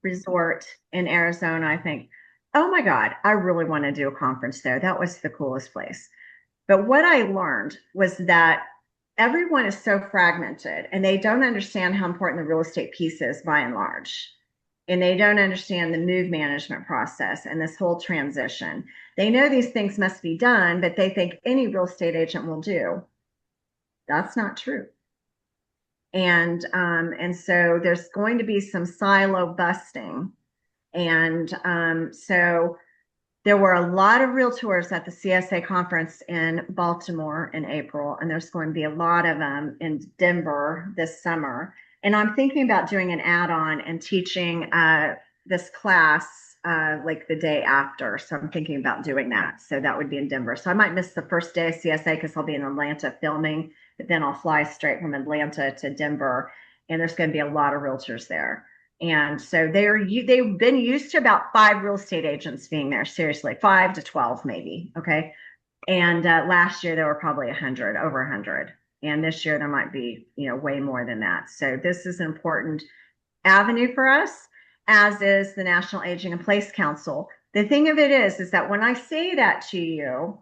Resort in Arizona, I think. Oh my God, I really want to do a conference there. That was the coolest place. But what I learned was that everyone is so fragmented and they don't understand how important the real estate piece is by and large. And they don't understand the move management process and this whole transition. They know these things must be done, but they think any real estate agent will do. That's not true. And so there's going to be some silo busting. And so there were a lot of realtors at the CSA conference in Baltimore in April, and there's going to be a lot of them in Denver this summer. And I'm thinking about doing an add-on and teaching this class like the day after. So I'm thinking about doing that. So that would be in Denver. So I might miss the first day of CSA because I'll be in Atlanta filming, but then I'll fly straight from Atlanta to Denver, and there's going to be a lot of realtors there. And so they've been used to about 5 real estate agents being there, seriously, 5 to 12 maybe. Okay. And last year there were probably 100, over 100. And this year there might be, way more than that. So this is an important avenue for us, as is the National Aging in Place Council. The thing of it is that when I say that to you,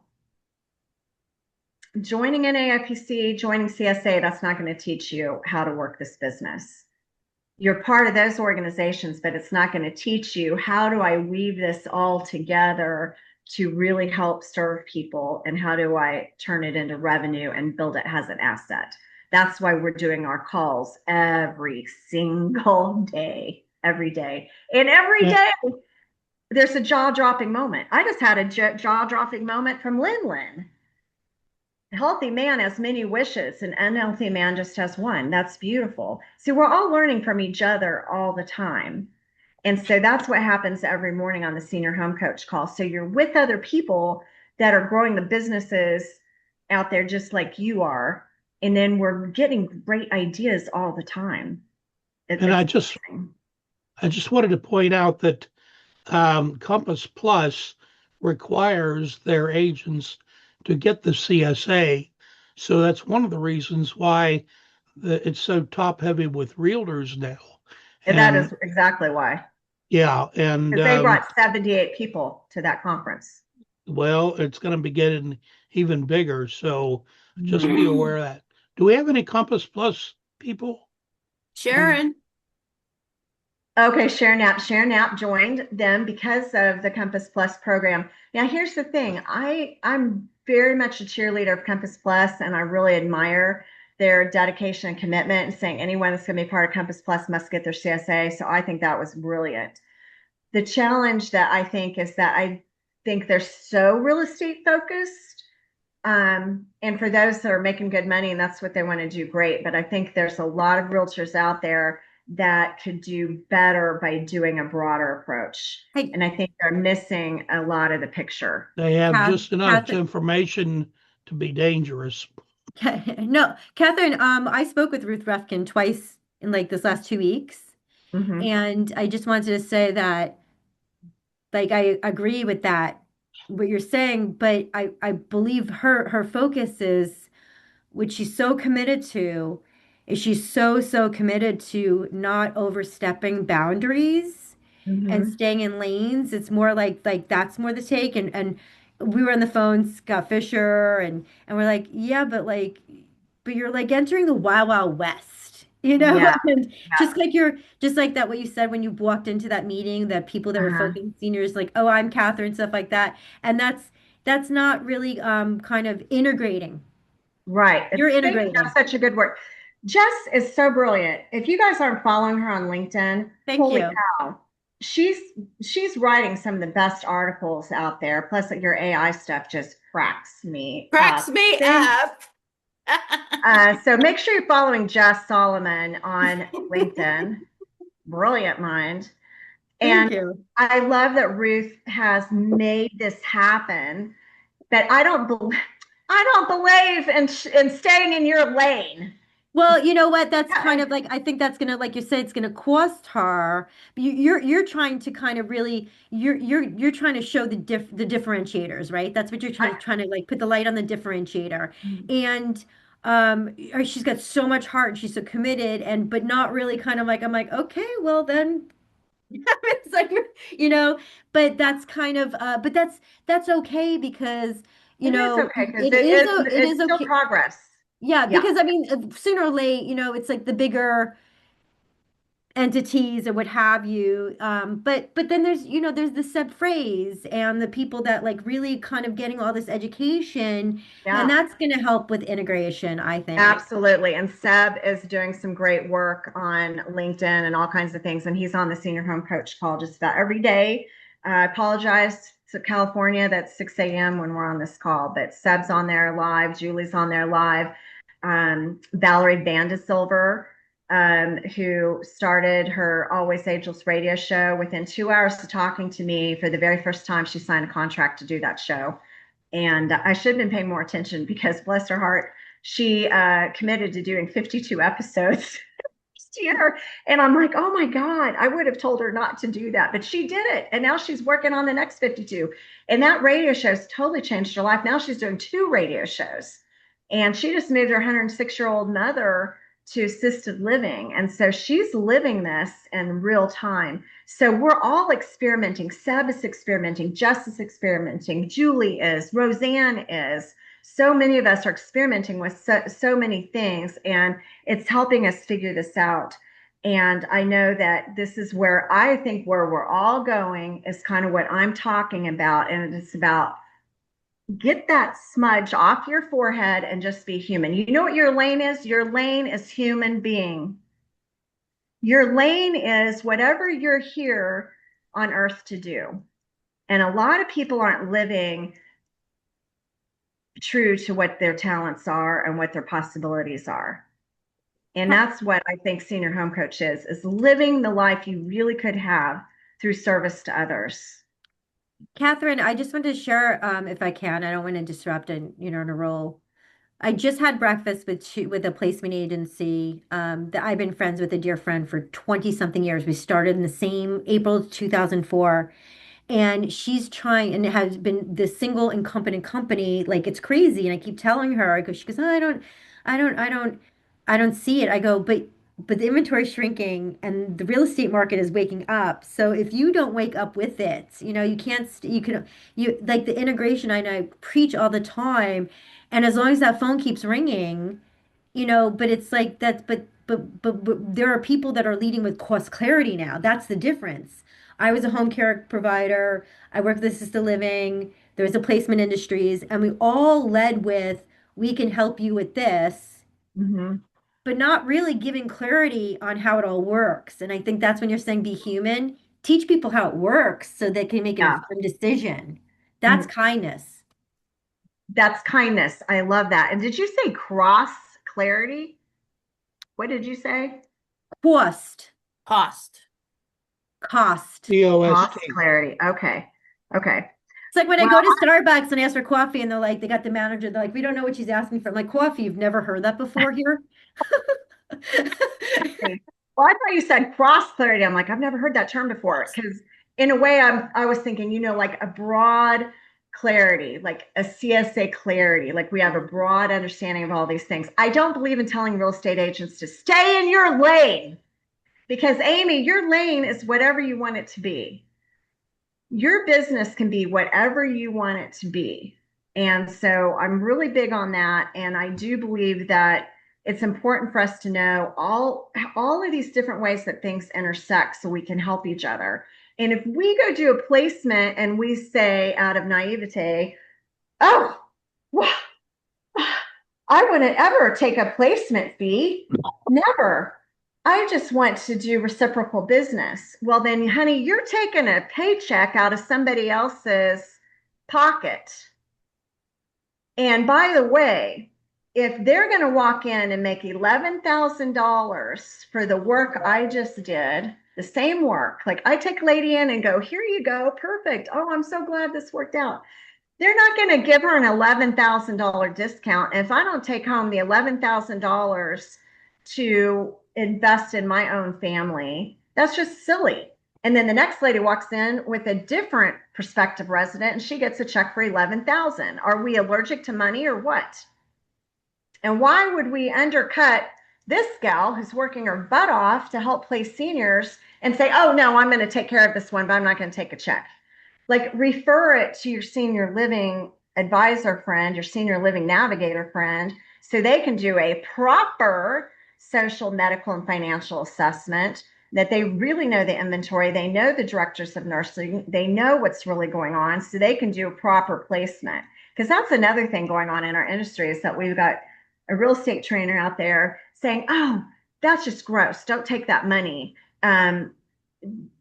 joining NAIPC, joining CSA, that's not going to teach you how to work this business. You're part of those organizations, but it's not going to teach you how do I weave this all together to really help serve people and how do I turn it into revenue and build it as an asset. That's why we're doing our calls every single day, every day. And every Uh, day there's a jaw dropping moment. I just had a jaw dropping moment from Lin. A healthy man has many wishes, an unhealthy man just has one. That's beautiful. See, we're all learning from each other all the time. And so that's what happens every morning on the senior home coach call. So you're with other people that are growing the businesses out there just like you are. And then we're getting great ideas all the time. and It's amazing. I just wanted to point out that Compass Plus requires their agents to get the CSA. So that's one of the reasons why it's so top heavy with realtors now. And that is And exactly why, yeah, and because they brought 78 people to that conference. well, it's going to be getting even bigger. So just be Mhm. aware of that. Do we have any Compass Plus people? Sharon, Okay, Sharon Knapp joined them because of the Compass Plus program. Now, here's the thing. I'm very much a cheerleader of Compass Plus, and I really admire their dedication and commitment and saying anyone that's going to be part of Compass Plus must get their CSA. So I think that was brilliant. The challenge that I think is that I think they're so real estate focused. And for those that are making good money and that's what they want to do, great. But I think there's a lot of realtors out there that could do better by doing a broader approach. Hey, And I think they're missing a lot of the picture. They have just enough Catherine, information to be dangerous. no, Catherine, I spoke with Ruth Refkin twice in like this last 2 weeks, Mm-hmm. and I just wanted to say that, like, I agree with that, what you're saying, but I believe her focus is, which she's so committed to, is she's so committed to not overstepping boundaries and Mm-hmm. staying in lanes. It's more like that's more the take. And we were on the phone, Scott Fisher, and we're like, yeah, but you're like entering the wild, wild west, you know? Yeah. And Yeah. just like that, what you said when you walked into that meeting, that people that were Uh-huh. focusing seniors, like, oh, I'm Catherine, stuff like that. And that's not really kind of integrating. Right. You're Thank you. integrating. That's such a good word. Jess is so brilliant. If you guys aren't following her on LinkedIn, Thank holy you. cow. She's she's writing some of the best articles out there. Plus, like, your AI stuff just cracks me cracks up. me Thank up. so make sure you're following Jess Solomon on LinkedIn. Brilliant mind. Thank And you. I love that Ruth has made this happen. But I don't believe in staying in your lane. Well, you know what? That's kind Yeah, of like, I think that's gonna, like you said, it's gonna cost her. You're trying to kind of really, you're trying to show the differentiators, right? That's what you're trying to like put the light on the differentiator. And she's got so much heart and she's so committed, and but not really kind of like, I'm like, okay, well then it's like, you know, but that's kind of but that's okay, because it is okay because it it's is still okay. progress. Yeah, Yeah, because I mean, sooner or late, it's like the bigger entities or what have you. But then there's the sub phrase and the people that like really kind of getting all this education, and yeah. that's going to help with integration, I think. Absolutely. And Seb is doing some great work on LinkedIn and all kinds of things. And he's on the senior home coach call just about every day. I apologize to California. That's 6 a.m. when we're on this call, but Seb's on there live. Julie's on there live. Valerie Vandesilver, who started her Always Ageless radio show within 2 hours of talking to me for the very first time, she signed a contract to do that show. And I should have been paying more attention because, bless her heart, she committed to doing 52 episodes this year. And I'm like, oh my God, I would have told her not to do that. But she did it. And now she's working on the next 52. And that radio show's totally changed her life. Now she's doing 2 radio shows. And she just moved her 106-year-old mother to assisted living. And so she's living this in real time. So we're all experimenting. Seb is experimenting. Jess is experimenting. Julie is. Roseanne is. So many of us are experimenting with so many things, and it's helping us figure this out. And I know that this is where I think where we're all going is kind of what I'm talking about. And it's about get that smudge off your forehead and just be human. You know what your lane is? Your lane is human being. Your lane is whatever you're here on earth to do. And a lot of people aren't living true to what their talents are and what their possibilities are. And that's what I think senior home coach is living the life you really could have through service to others. Catherine, I just wanted to share, if I can, I don't want to disrupt, and in a role. I just had breakfast with a placement agency that I've been friends with, a dear friend for 20 something years. We started in the same April 2004. and she's trying and has been this single incompetent company, like it's crazy. And I keep telling her, because she goes, oh, I don't, I don't, I don't see it. I go, but the inventory's shrinking and the real estate market is waking up. So if you don't wake up with it, you can't, you can, you like the integration I preach all the time. And as long as that phone keeps ringing, but it's like that's, but there are people that are leading with cost clarity now. That's the difference. I was a home care provider. I worked with assisted living. There was a placement industries, and we all led with, we can help you with this, Hmm. but not really giving clarity on how it all works. And I think that's when you're saying be human, teach people how it works so they can make an Yeah. informed decision. That's Mm, kindness. that's kindness. I love that. And did you say cross clarity? What did you say? Cost, Cost. cost. Cost COST. clarity. Okay. Okay. It's like when I Well, go to Starbucks and ask for coffee, and they're like, they got the manager, they're like, we don't know what she's asking for. I'm like, coffee, you've never heard that before here? well, I thought you said cross clarity. I'm like, I've never heard that term before. Because in a way, I was thinking, like a broad clarity, like a CSA clarity, like we have a broad understanding of all these things. I don't believe in telling real estate agents to stay in your lane because Amy, your lane is whatever you want it to be. Your business can be whatever you want it to be. And so I'm really big on that. And I do believe that it's important for us to know all of these different ways that things intersect so we can help each other. And if we go do a placement and we say out of naivete, oh, well, I wouldn't ever take a placement fee. Never. I just want to do reciprocal business. Well, then, honey, you're taking a paycheck out of somebody else's pocket. And by the way, if they're going to walk in and make $11,000 for the work I just did, the same work, like I take a lady in and go, here you go, perfect. Oh, I'm so glad this worked out. They're not going to give her an $11,000 discount. If I don't take home the $11,000 to invest in my own family, that's just silly. And then the next lady walks in with a different prospective resident and she gets a check for 11,000. Are we allergic to money or what? And why would we undercut this gal who's working her butt off to help place seniors and say, oh, no, I'm going to take care of this one, but I'm not going to take a check? Like refer it to your senior living advisor friend, your senior living navigator friend, so they can do a proper social, medical, and financial assessment that they really know the inventory, they know the directors of nursing, they know what's really going on, so they can do a proper placement. Because that's another thing going on in our industry is that we've got a real estate trainer out there saying, oh, that's just gross. Don't take that money.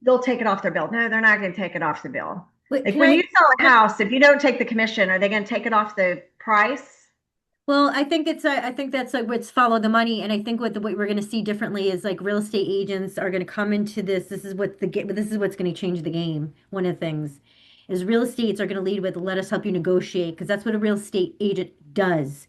They'll take it off their bill. No, they're not going to take it off the bill. Wait, Like can when you I? sell a house, if you don't take the commission, are they going to take it off the price? Well, I think that's like what's follow the money, and I think what we're going to see differently is like real estate agents are going to come into this. This is what's going to change the game. One of the things is real estates are going to lead with let us help you negotiate because that's what a real estate agent does,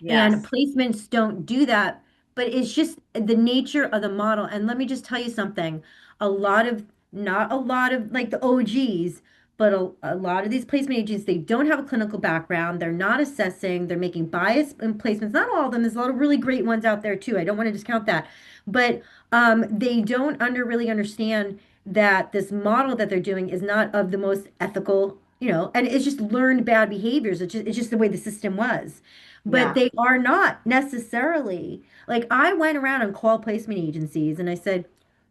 and Yes. placements don't do that. But it's just the nature of the model. And let me just tell you something. A lot of Not a lot of like the OGs. But a lot of these placement agents, they don't have a clinical background. They're not assessing. They're making bias in placements. Not all of them. There's a lot of really great ones out there too. I don't want to discount that. But they don't really understand that this model that they're doing is not of the most ethical, and it's just learned bad behaviors. It's just the way the system was. But Yeah. they are not necessarily like I went around and called placement agencies and I said,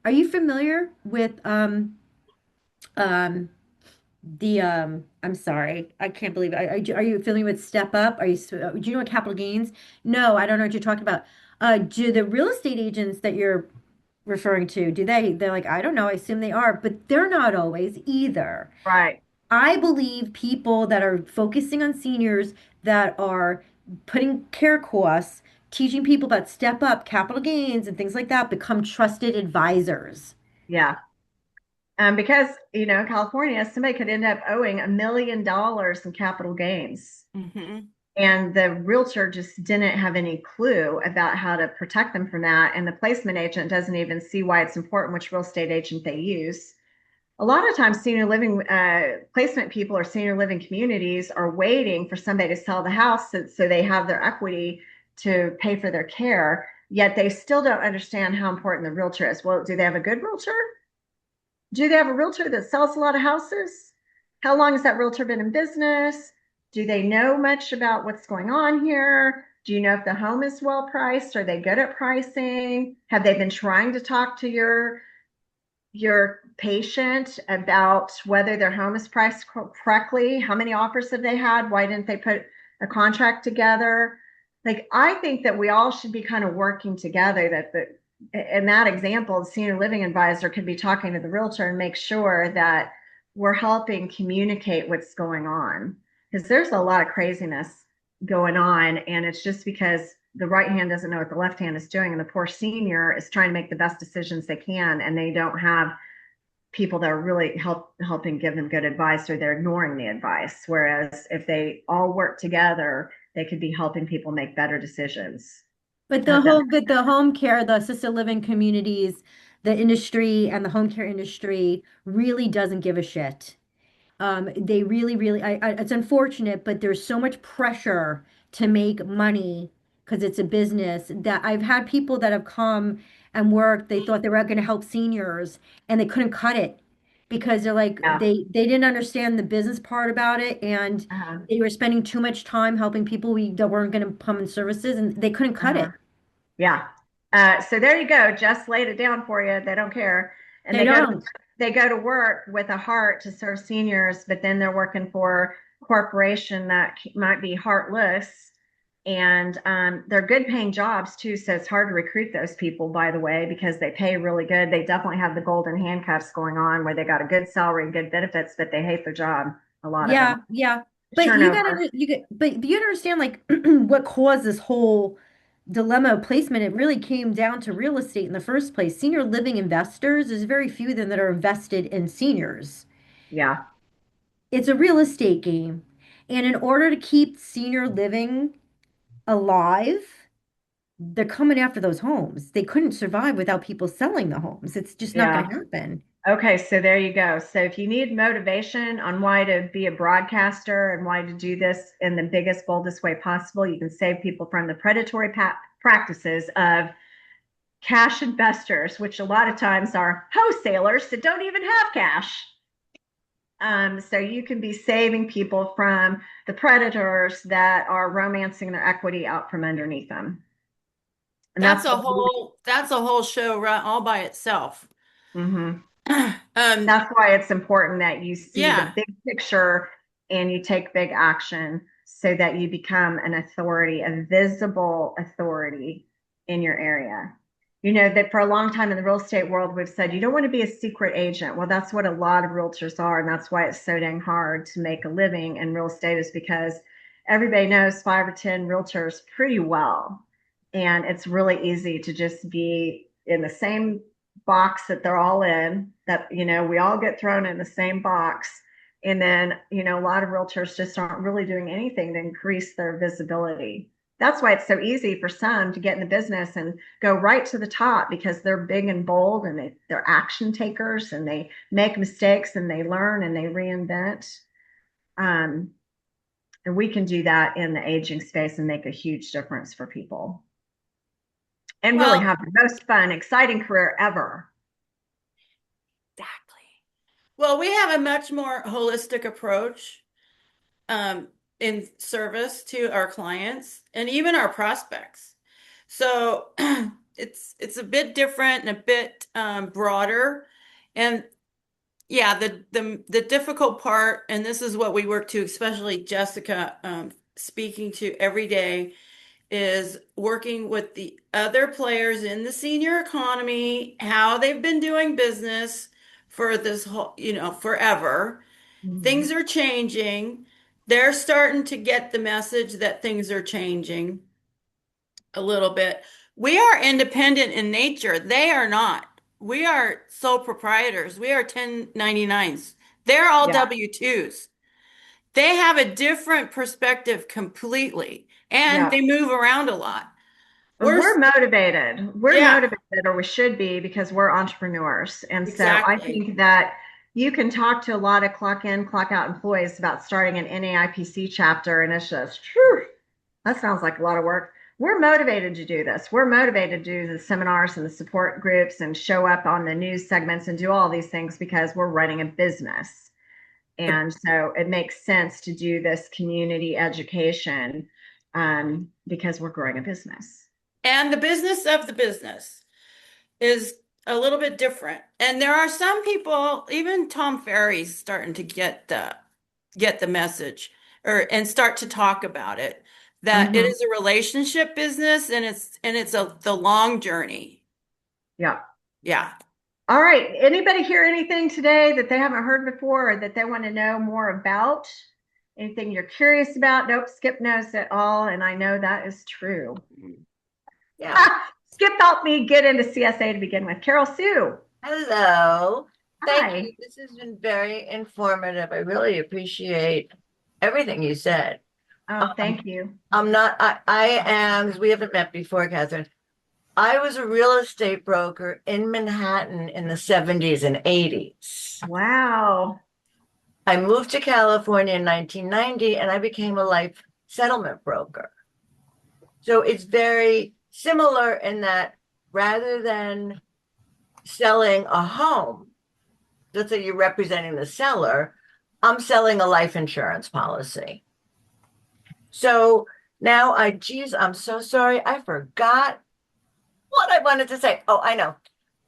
are you familiar with um I'm sorry. I can't believe it. Are you familiar with Step Up? Do you know what capital gains? No, I don't know what you're talking about. Do the real estate agents that you're referring to, they're like, I don't know. I assume they are, but they're not always either. Right. I believe people that are focusing on seniors that are putting care costs, teaching people about Step Up, capital gains, and things like that become trusted advisors. Yeah. Because, California, somebody could end up owing $1 million in capital gains. Hmm. And the realtor just didn't have any clue about how to protect them from that. And the placement agent doesn't even see why it's important which real estate agent they use. a lot of times senior living placement people or senior living communities are waiting for somebody to sell the house so they have their equity to pay for their care, yet they still don't understand how important the realtor is. Well, do they have a good realtor? Do they have a realtor that sells a lot of houses? How long has that realtor been in business? Do they know much about what's going on here? Do you know if the home is well priced? Are they good at pricing? Have they been trying to talk to your patient about whether their home is priced correctly? How many offers have they had? Why didn't they put a contract together? Like, I think that we all should be kind of working together. In that example, the senior living advisor could be talking to the realtor and make sure that we're helping communicate what's going on. Because there's a lot of craziness going on, and it's just because the right hand doesn't know what the left hand is doing, and the poor senior is trying to make the best decisions they can, and they don't have people that are really helping give them good advice, or they're ignoring the advice. Whereas if they all work together, they could be helping people make better decisions. But I hope that the home care, the assisted living communities, the industry and the home care industry really doesn't give a shit. They really, really, it's unfortunate, but there's so much pressure to make money because it's a business that I've had people that have come and worked. They thought they were going to help seniors and they couldn't cut it because they're like, yeah. they didn't understand the business part about it and Uh-huh. they were spending too much time helping people that weren't going to come in services and they couldn't cut Uh-huh. it. Yeah. So there you go. Just laid it down for you. They don't care. And They don't. they go to work with a heart to serve seniors, but then they're working for a corporation that might be heartless. And they're good paying jobs too. So it's hard to recruit those people, by the way, because they pay really good. They definitely have the golden handcuffs going on where they got a good salary and good benefits, but they hate their job, a lot of Yeah, them. yeah. But you gotta, Turnover. but you understand like what caused this whole dilemma of placement. It really came down to real estate in the first place. Senior living investors, there's very few of them that are invested in seniors. Yeah. It's a real estate game. And in order to keep senior living alive, they're coming after those homes. They couldn't survive without people selling the homes. It's just not going Yeah. to happen. Okay, so there you go. So if you need motivation on why to be a broadcaster and why to do this in the biggest, boldest way possible, you can save people from the predatory practices of cash investors, which a lot of times are wholesalers that don't even have cash. So you can be saving people from the predators that are romancing their equity out from underneath them. And That's that's a what we, whole show right all by itself. mhm. Um, That's why it's important that you see the yeah. big picture and you take big action so that you become an authority, a visible authority in your area. You know, that for a long time in the real estate world, we've said you don't want to be a secret agent. Well, that's what a lot of realtors are. And that's why it's so dang hard to make a living in real estate, is because everybody knows 5 or 10 realtors pretty well. And it's really easy to just be in the same box that they're all in, that, we all get thrown in the same box. And then, a lot of realtors just aren't really doing anything to increase their visibility. That's why it's so easy for some to get in the business and go right to the top, because they're big and bold and they're action takers and they make mistakes and they learn and they reinvent. Um, and we can do that in the aging space and make a huge difference for people and really Well, have the most fun, exciting career ever. exactly. Well, we have a much more holistic approach in service to our clients and even our prospects. So it's a bit different and a bit broader. And yeah, the difficult part, and this is what we work to, especially Jessica speaking to every day, is working with the other players in the senior economy, how they've been doing business for this whole, forever. Mhm. Things are changing. They're starting to get the message that things are changing a little bit. We are independent in nature. They are not. We are sole proprietors. We are 1099s. They're all Yeah. W-2s. They have a different perspective completely, and Yeah. they move around a lot. And We're, we're motivated. We're yeah, motivated, or we should be, because we're entrepreneurs. And so I exactly. think that you can talk to a lot of clock in, clock out employees about starting an NAIPC chapter, and it's just, whew, that sounds like a lot of work. We're motivated to do this. We're motivated to do the seminars and the support groups and show up on the news segments and do all these things because we're running a business. And so it makes sense to do this community education because we're growing a business. And the business of the business is a little bit different. And there are some people, even Tom Ferry's starting to get the message and start to talk about it, that it is a relationship business and it's the long journey. Yeah. Yeah. All right. Anybody hear anything today that they haven't heard before or that they want to know more about? Anything you're curious about? Nope, Skip knows it all, and I know that is true. Yeah. Skip helped me get into CSA to begin with. Carol Sue. Hello. Thank Hi. you. This has been very informative. I really appreciate everything you said. Oh, thank you. I am, because we haven't met before, Catherine. I was a real estate broker in Manhattan in the 70s and 80s. Wow. I moved to California in 1990 and I became a life settlement broker. So it's very similar in that rather than selling a home, let's say you're representing the seller, I'm selling a life insurance policy. So now I'm so sorry. I forgot what I wanted to say. Oh, I know.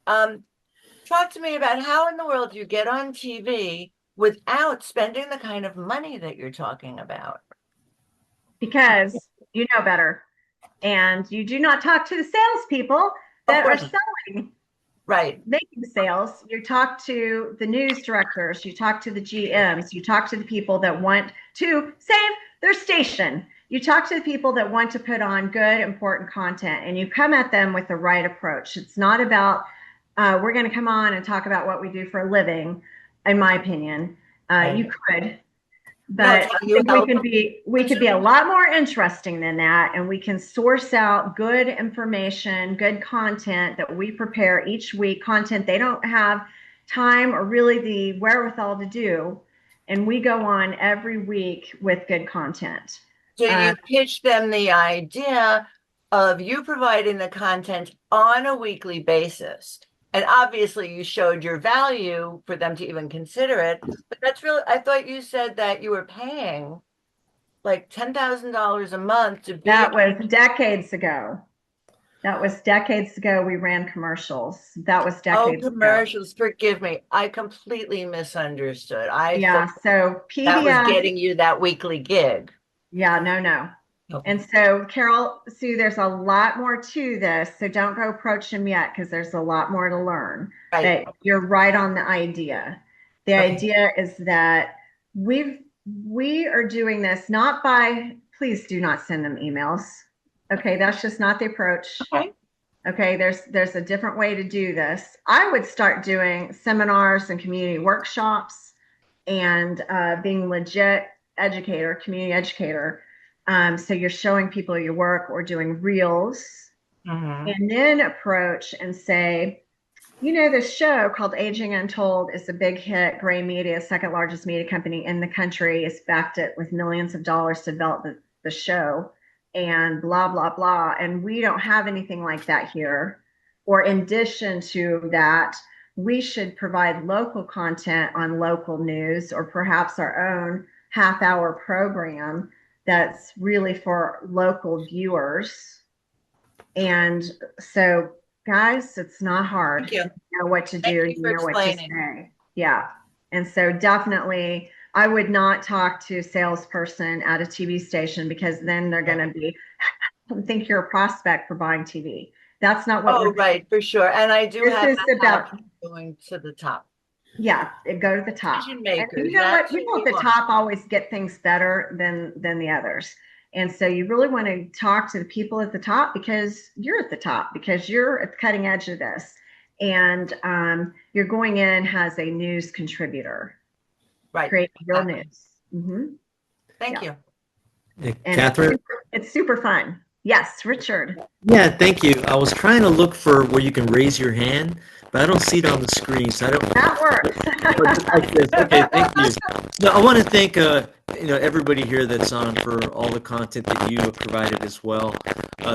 Talk to me about how in the world you get on TV without spending the kind of money that you're talking about. Because you know better. And you do not talk to the salespeople that are selling. Right. Making sales. You talk to the news directors, you talk to the GMs, you talk to the people that want to save their station. You talk to the people that want to put on good, important content, and you come at them with the right approach. It's not about, we're going to come on and talk about what we do for a living, in my opinion. You could, but I think we could be a lot more interesting than that, and we can source out good information, good content that we prepare each week, content they don't have time or really the wherewithal to do, and we go on every week with good content. So you pitch them the idea of you providing the content on a weekly basis. And obviously you showed your value for them to even consider it. But that's really, I thought you said that you were paying like $10,000 a month to be. That was decades ago. That was decades ago. We ran commercials. That was decades ago. Commercials. Forgive me. I completely misunderstood. Yeah, so PBS. That was getting you that weekly gig. Yeah, no. Okay. And so, Carol, Sue, there's a lot more to this. So don't go approach them yet because there's a lot more to learn. Right. But you're right on the idea. The idea is that we are doing this not by, please do not send them emails. Okay, that's just not the approach. Okay, there's a different way to do this. I would start doing seminars and community workshops and being legit educator, community educator. So you're showing people your work or doing reels, and then approach and say, you know, this show called Aging Untold is a big hit. Gray Media, second largest media company in the country, has backed it with millions of dollars to develop the show, and blah, blah, blah. And we don't have anything like that here. Or in addition to that, we should provide local content on local news or perhaps our own half-hour program that's really for local viewers. And so, guys, it's not hard. You know what to do. You know what to say. Yeah. And so definitely, I would not talk to a salesperson at a TV station because then they're going to be, think you're a prospect for buying TV. That's not what we're right, for sure. And I do have about going to the top. Yeah, go to the top. Decision makers. And you know what? People at the top always get things better than the others. And so you really want to talk to the people at the top because you're at the top, because you're at the cutting edge of this. And you're going in as a news contributor. Right. Create real news. Thank you. And Catherine? it's super fun. Yes, Richard. Yeah, thank you. I was trying to look for where you can raise your hand, but I don't see it on the screen, so I don't. That works. Oh, just like this. Okay, thank you. No, I want to thank everybody here that's on for all the content that you have provided as well.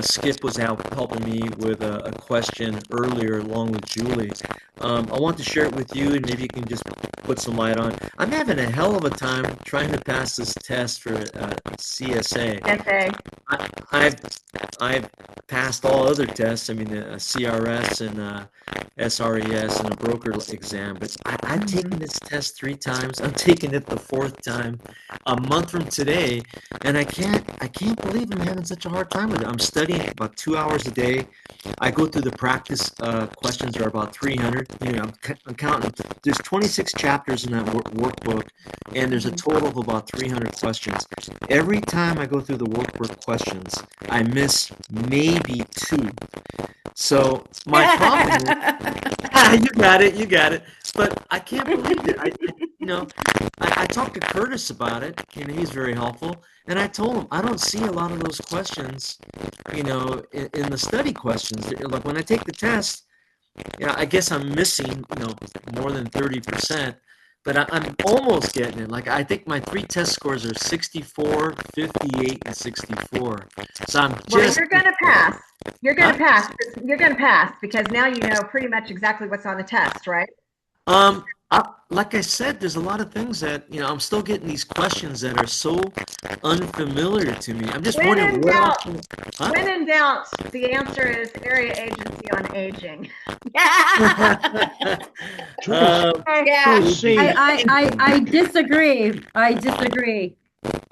Skip was helping me with a question earlier, along with Julie. I want to share it with you, and maybe you can just put some light on. I'm having a hell of a time trying to pass this test for CSA. CSA. I've passed all other tests. I mean, the CRS and SRES and a broker exam, but I've taken this test 3 times. I'm taking it the 4th time a month from today, and I can't believe I'm having such a hard time with it. I'm studying about 2 hours a day. I go through the practice questions are about 300. You know, I'm counting. There's 26 chapters in that workbook, and there's a total of about 300 questions. Every time I go through the workbook questions, I miss maybe 2. So my problem is, you got it. But I can't believe it. I talked to Curtis about it, and he's very helpful. And I told him I don't see a lot of those questions, in the study questions. Like when I take the test, I guess I'm missing, more than 30%. But I'm almost getting it. Like I think my 3 test scores are 64, 58, and 64. So I'm just. Well, you're going to pass. You're going Huh? to pass. You're going to pass because now you know pretty much exactly what's on the test, right? Like I said, there's a lot of things that, I'm still getting these questions that are so unfamiliar to me. I'm just When wondering in what else. doubt, Huh? when in doubt, the answer is Area Agency on Aging. Yeah. See, I disagree. I disagree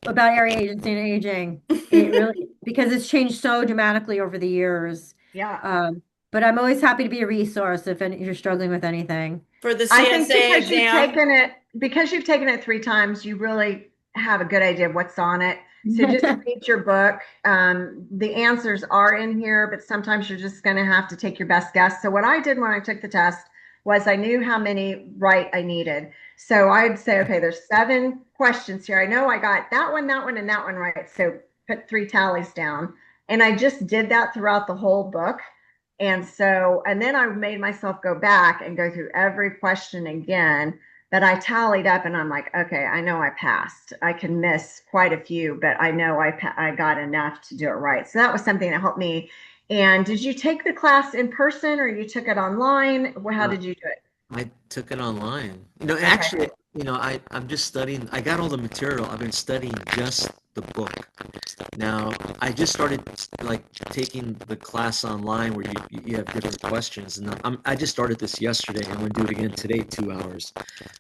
about area agency and aging. It really, because it's changed so dramatically over the years. Yeah. But I'm always happy to be a resource if you're struggling with anything. For the I think CSA exam. because you've taken it 3 times, you really have a good idea of what's on it. So just read your book. The answers are in here, but sometimes you're just going to have to take your best guess. So what I did when I took the test was I knew how many right I needed. So I'd say, okay, there's 7 questions here. I know I got that one, and that one right. So put 3 tallies down. And I just did that throughout the whole book. And then I made myself go back and go through every question again that I tallied up, and I'm like, okay, I know I passed. I can miss quite a few, but I know I got enough to do it right. So that was something that helped me. And did you take the class in person or you took it online? How Uh, did you do it? I took it online. Okay. Actually, I'm just studying. I got all the material. I've been studying just the book. Now, I just started like taking the class online where you have different questions, and I just started this yesterday. I'm going to do it again today, 2 hours.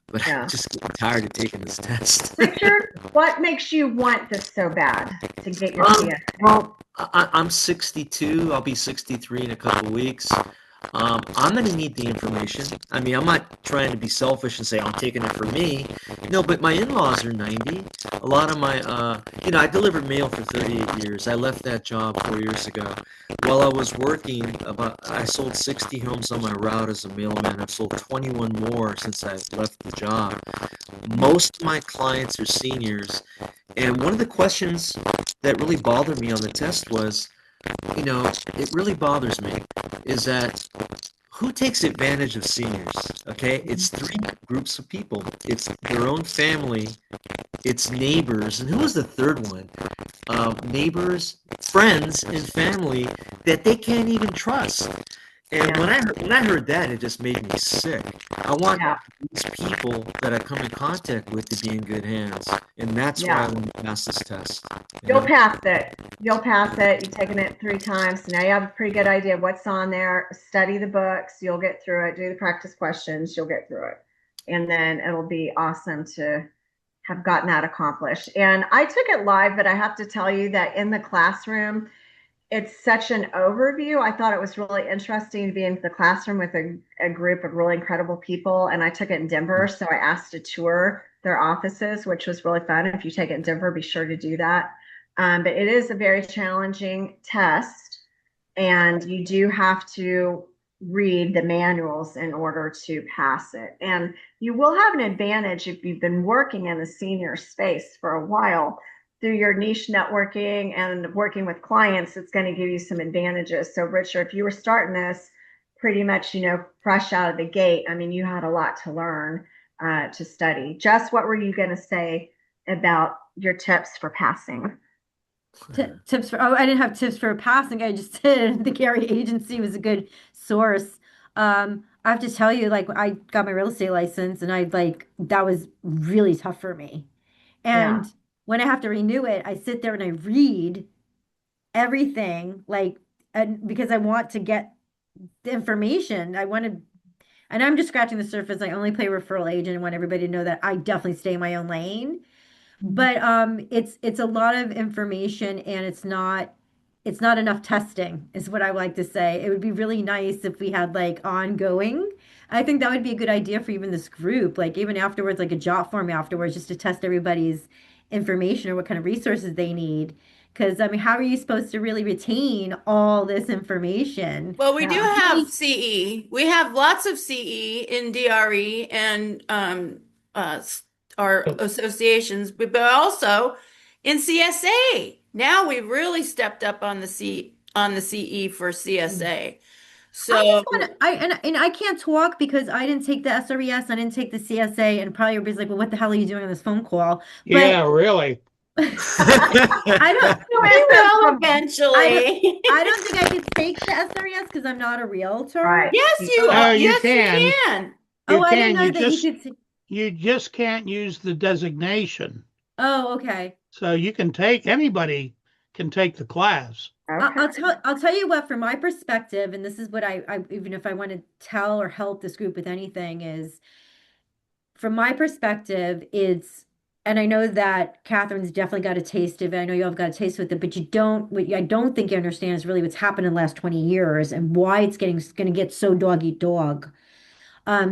But I'm Yeah. just getting tired of taking this test. Richard, what makes you want this so bad to get your Um, CS? well, I'm 62. I'll be 63 in a couple of weeks. I'm going to need the information. I mean, I'm not trying to be selfish and say I'm taking it for me. No, but my in-laws are 90. A lot of my, I delivered mail for 38 years. I left that job 4 years ago. While I was working, I sold 60 homes on my route as a mailman. I've sold 21 more since I left the job. Most of my clients are seniors. And one of the questions that really bothered me on the test was, it really bothers me, is that who takes advantage of seniors? Okay, it's 3 groups of people. It's their own family, it's neighbors, and who was the third one? Neighbors, friends, and family that they can't even trust. And Yeah. when I heard that, it just made me sick. I want Yeah. these people that I come in contact with to be in good hands, and that's why I Yeah. want to pass this test. You'll pass it. You'll pass it. You've taken it 3 times. So now you have a pretty good idea of what's on there. Study the books. You'll get through it. Do the practice questions. You'll get through it. And then it'll be awesome to have gotten that accomplished. And I took it live, but I have to tell you that in the classroom, it's such an overview. I thought it was really interesting to be in the classroom with a group of really incredible people. And I took it in Denver. So I asked to tour their offices, which was really fun. If you take it in Denver, be sure to do that. But it is a very challenging test. And you do have to read the manuals in order to pass it. And you will have an advantage if you've been working in the senior space for a while through your niche networking and working with clients, it's going to give you some advantages. So, Richard, if you were starting this pretty much, fresh out of the gate, I mean, you had a lot to learn, to study. Just what were you going to say about your tips for passing? Tips for, oh, I didn't have tips for passing. I just said the Gary agency was a good source. I have to tell you, like, I got my real estate license and that was really tough for me. Yeah. And when I have to renew it, I sit there and I read everything, like, and because I want to get the information. And I'm just scratching the surface. I only play referral agent and want everybody to know that I definitely stay in my own lane. But it's a lot of information and it's not enough testing is what I like to say. It would be really nice if we had like ongoing. I think that would be a good idea for even this group, like even afterwards, like a job form afterwards, just to test everybody's information or what kind of resources they need. Because I mean, how are you supposed to really retain all this information? Well, we do Yeah. have CE. We have lots of CE in DRE and our associations, but also in CSA. Now we've really stepped up on the CE for CSA. I So, just want to, and I can't talk because I didn't take the SRES, I didn't take the CSA, and probably everybody's like, well, what the hell are you doing on this phone call? But Yeah, really. I don't, we will I don't, eventually. I don't think I could take the SRES because I'm not a realtor. Right. Yes, you Oh, are. You Yes, you can. can. You oh, I didn't can. know that you could. You just can't use the designation. Oh, okay. So anybody can take the class. Okay. I'll tell you what, from my perspective, and this is what I even if I want to tell or help this group with anything is from my perspective, and I know that Catherine's definitely got a taste of it. I know you all have got a taste with it, but what I don't think you understand is really what's happened in the last 20 years and why it's going to get so dog eat dog.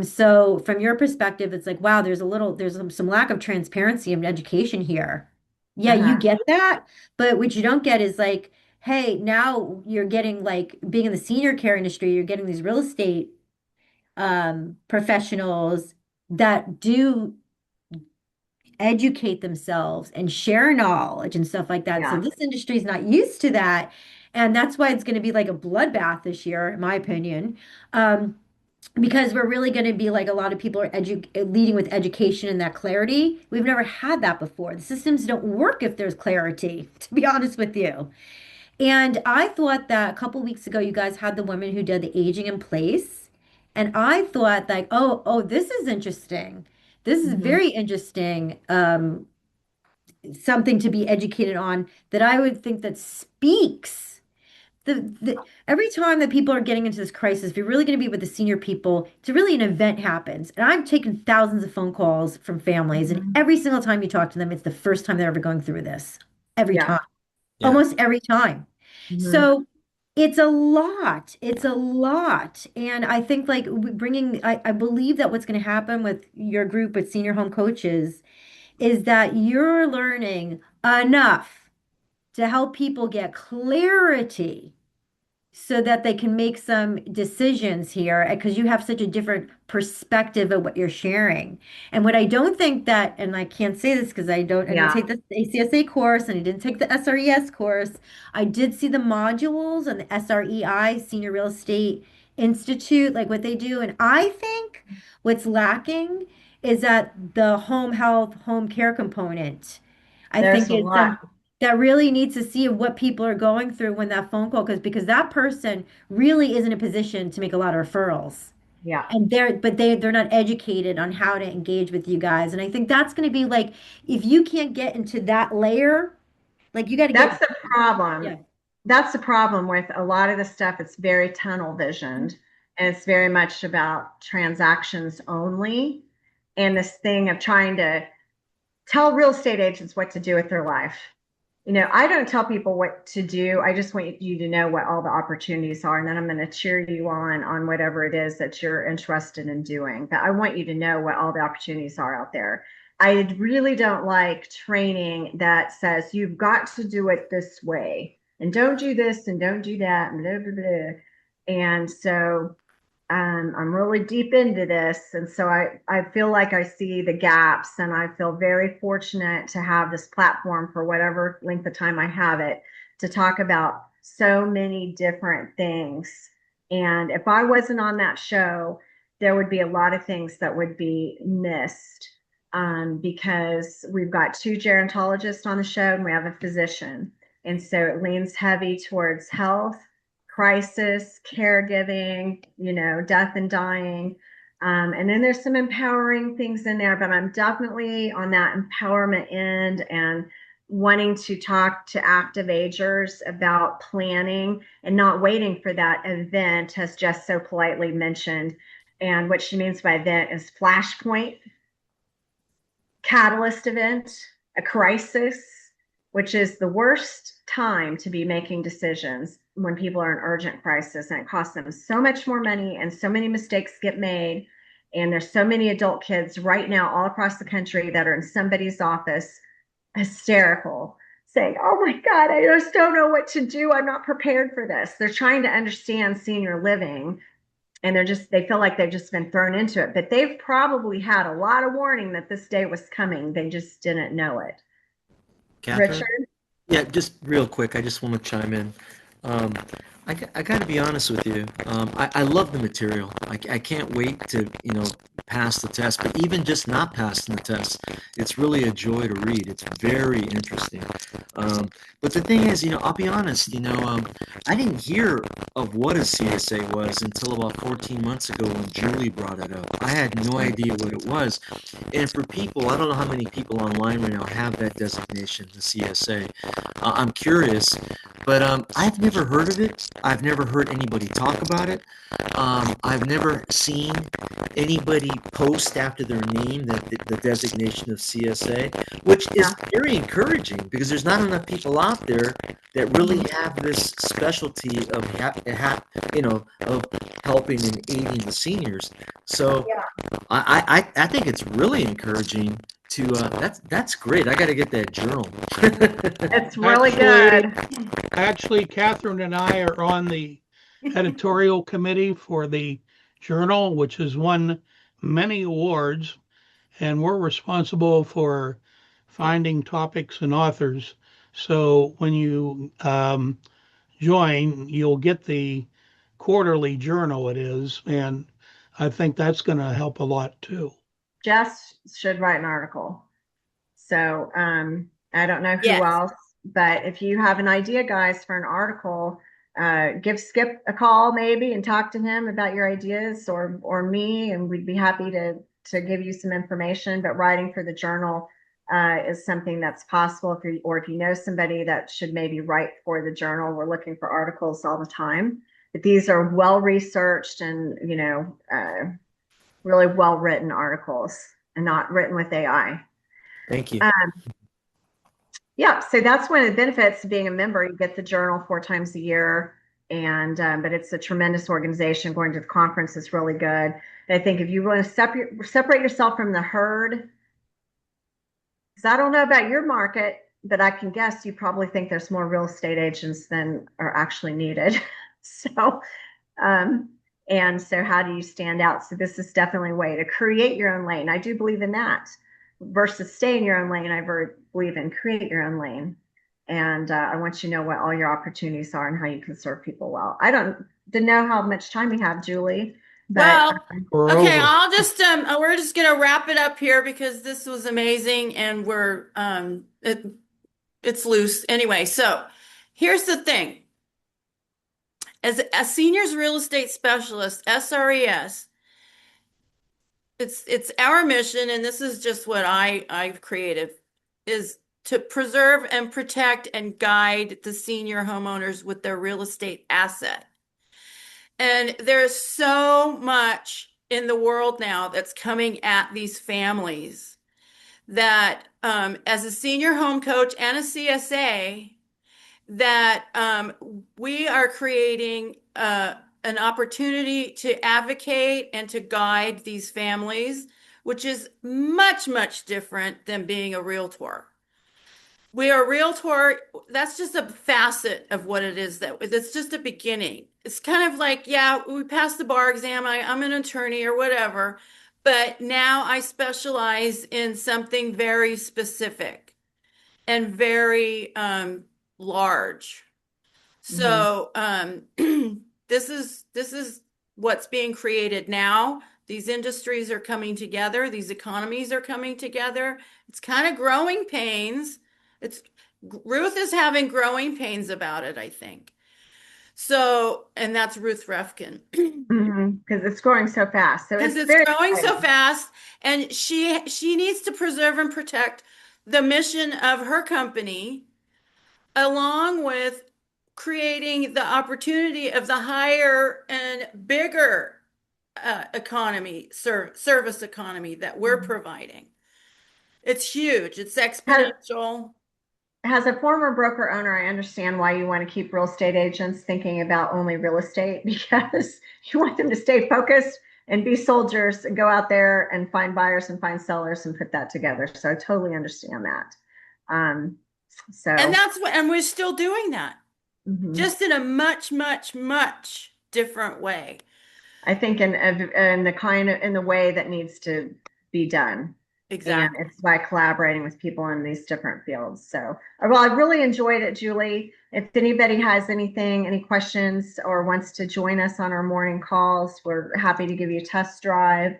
So from your perspective, it's like, wow, there's some lack of transparency in education here. Yeah, you Uh-huh. get that, but what you don't get is like, hey, now you're getting like being in the senior care industry, you're getting these real estate professionals that do educate themselves and share knowledge and stuff like that. So Yeah. this industry is not used to that. And that's why it's going to be like a bloodbath this year, in my opinion. Because we're really going to be like a lot of people are leading with education and that clarity. We've never had that before. The systems don't work if there's clarity, to be honest with you. And I thought that a couple weeks ago, you guys had the woman who did the aging in place. And I thought like, oh, this is interesting. This is Mhm. very interesting. Something to be educated on that I would think that speaks every time that people are getting into this crisis, if you're really going to be with the senior people, it's really an event happens. And I've taken thousands of phone calls from families, and Mhm. every single time you talk to them, it's the first time they're ever going through this. Every Yeah. time, Yeah. almost every time. Mhm. So it's a lot. It's a lot. And I think like I believe that what's going to happen with your group with senior home coaches is that you're learning enough to help people get clarity so that they can make some decisions here because you have such a different perspective of what you're sharing. And what I don't think that, and I can't say this because I didn't Yeah. take the ACSA course and I didn't take the SRES course. I did see the modules and the SREI, Senior Real Estate Institute, like what they do. And I think what's lacking is that the home health, home care component. I There's think a it's lot. that really needs to see what people are going through when that phone call because that person really is in a position to make a lot of referrals Yeah. and they're not educated on how to engage with you guys and I think that's going to be like if you can't get into that layer like you got to That's get the problem. yeah That's the problem with a lot of the stuff. It's very tunnel visioned and it's very much about transactions only. And this thing of trying to tell real estate agents what to do with their life. I don't tell people what to do. I just want you to know what all the opportunities are. And then I'm going to cheer you on whatever it is that you're interested in doing. But I want you to know what all the opportunities are out there. I really don't like training that says you've got to do it this way and don't do this and don't do that and blah, blah, blah. And so I'm really deep into this. And so I feel like I see the gaps, and I feel very fortunate to have this platform for whatever length of time I have it to talk about so many different things. And if I wasn't on that show, there would be a lot of things that would be missed, because we've got two gerontologists on the show and we have a physician. And so it leans heavy towards health, crisis, caregiving, death and dying. And then there's some empowering things in there, but I'm definitely on that empowerment end and wanting to talk to active agers about planning and not waiting for that event, as Jess so politely mentioned. And what she means by event is flashpoint, catalyst event, a crisis, which is the worst time to be making decisions when people are in urgent crisis, and it costs them so much more money and so many mistakes get made. And there's so many adult kids right now all across the country that are in somebody's office hysterical, saying, "Oh my God, I just don't know what to do. I'm not prepared for this." They're trying to understand senior living, and they feel like they've just been thrown into it, but they've probably had a lot of warning that this day was coming. They just didn't know it. Catherine? Richard? Yeah, just real quick, I just want to chime in. Um, I got to be honest with you. I love the material. I can't wait to, pass the test. But even just not passing the test, it's really a joy to read. It's very interesting. But the thing is, I'll be honest, I didn't hear of what a CSA was until about 14 months ago when Julie brought it up. I had no idea what it was. And for people, I don't know how many people online right now have that designation, the CSA. I'm curious, but I've never heard of it. I've never heard anybody talk about it. I've never seen anybody post after their name the designation of CSA, which is Yeah. very encouraging because there's not enough people out there that really have this specialty of of helping and aiding the seniors. So Yeah. I think it's really encouraging to that's great. I got to get that journal. It's really Actually, good. actually, Catherine and I are on the editorial committee for the journal, which has won many awards, and we're responsible for finding topics and authors. So when you join, you'll get the quarterly journal it is, and I think that's going to help a lot too. Jess should write an article. So I don't know who Yes. else, but if you have an idea, guys, for an article, give Skip a call maybe and talk to him about your ideas, or me, and we'd be happy to give you some information. But writing for the journal is something that's possible. If you know somebody that should maybe write for the journal, we're looking for articles all the time. But these are well researched and really well written articles, and not written with AI. Thank you. Yeah, so that's one of the benefits of being a member. You get the journal 4 times a year, and but it's a tremendous organization. Going to the conference is really good. And I think if you want to separate yourself from the herd, because I don't know about your market, but I can guess you probably think there's more real estate agents than are actually needed. So, um, and so how do you stand out? So this is definitely a way to create your own lane. I do believe in that versus stay in your own lane. I believe in create your own lane. And I want you to know what all your opportunities are and how you can serve people well. I don't know how much time we have, Julie, but Well, We're okay, over. I'll just we're just gonna wrap it up here because this was amazing and it's loose. Anyway, so here's the thing. As a seniors real estate specialist, SRES, it's our mission, and this is just what I've created, is to preserve and protect and guide the senior homeowners with their real estate asset. And there's so much in the world now that's coming at these families that, as a senior home coach and a CSA, that we are creating an opportunity to advocate and to guide these families, which is much, much different than being a realtor. We are realtor. That's just a facet of what it is. That it's just a beginning. It's kind of like, yeah, we passed the bar exam. I'm an attorney or whatever, but now I specialize in something very specific and very large. Mhm. So this is what's being created now. These industries are coming together. These economies are coming together. It's kind of growing pains. It's Ruth is having growing pains about it, I think. So, and that's Ruth Refkin. Because it's growing so fast. So Because it's it's very growing so exciting. fast, and she needs to preserve and protect the mission of her company along with creating the opportunity of the higher and bigger service economy that we're Mhm. providing. It's huge. It's Has, exponential. as a former broker owner, I understand why you want to keep real estate agents thinking about only real estate because you want them to stay focused and be soldiers and go out there and find buyers and find sellers and put that together. So I totally understand that. Um, And so that's what, and we're still doing that, mhm. just in a much, much, much different way. I think in the kind of in the way that needs to be done. And Exactly. it's by collaborating with people in these different fields. So, well, I really enjoyed it, Julie. If anybody has anything, any questions, or wants to join us on our morning calls, we're happy to give you a test drive,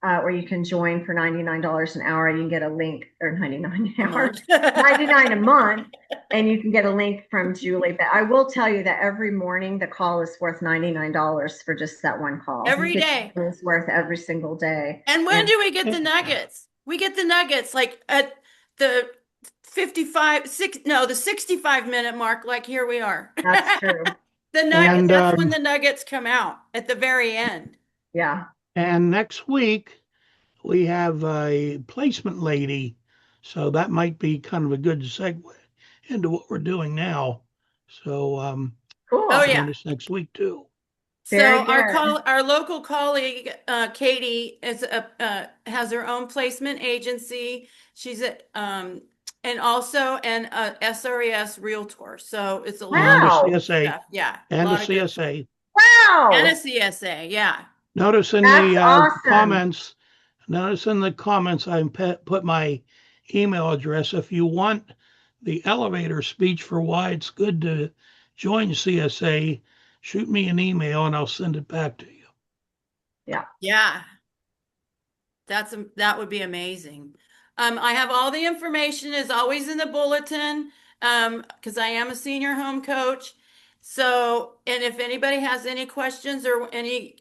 or you can join for $99 an hour. You can get a link, or 99 A an hour, month. 99 a month, and you can get a link from Julie. But I will tell you that every morning the call is worth $99 for just that one call. You Every get day. it's worth every single day. And when And do we get the nuggets? We get the nuggets like at the 55, six, no, the 65-minute mark, like here we are. that's true. The nugget, And that's when the nuggets come out at the very end. Yeah. and next week we have a placement lady, so that might be kind of a good segue into what we're doing now. So Oh Cool. yeah. join us next week too. Very So good. our local colleague, Katie has her own placement agency. She's and also an SRES realtor. So it's a lot And of a Wow. CSA stuff. Yeah, a and a lot of good. CSA. And a Wow. CSA. Yeah. Notice in That's the awesome. comments, I put my email address. If you want the elevator speech for why it's good to join CSA, shoot me an email and I'll send it back to you. Yeah. Yeah. That would be amazing. I have all the information is always in the bulletin, because I am a senior home coach. So, and if anybody has any questions or any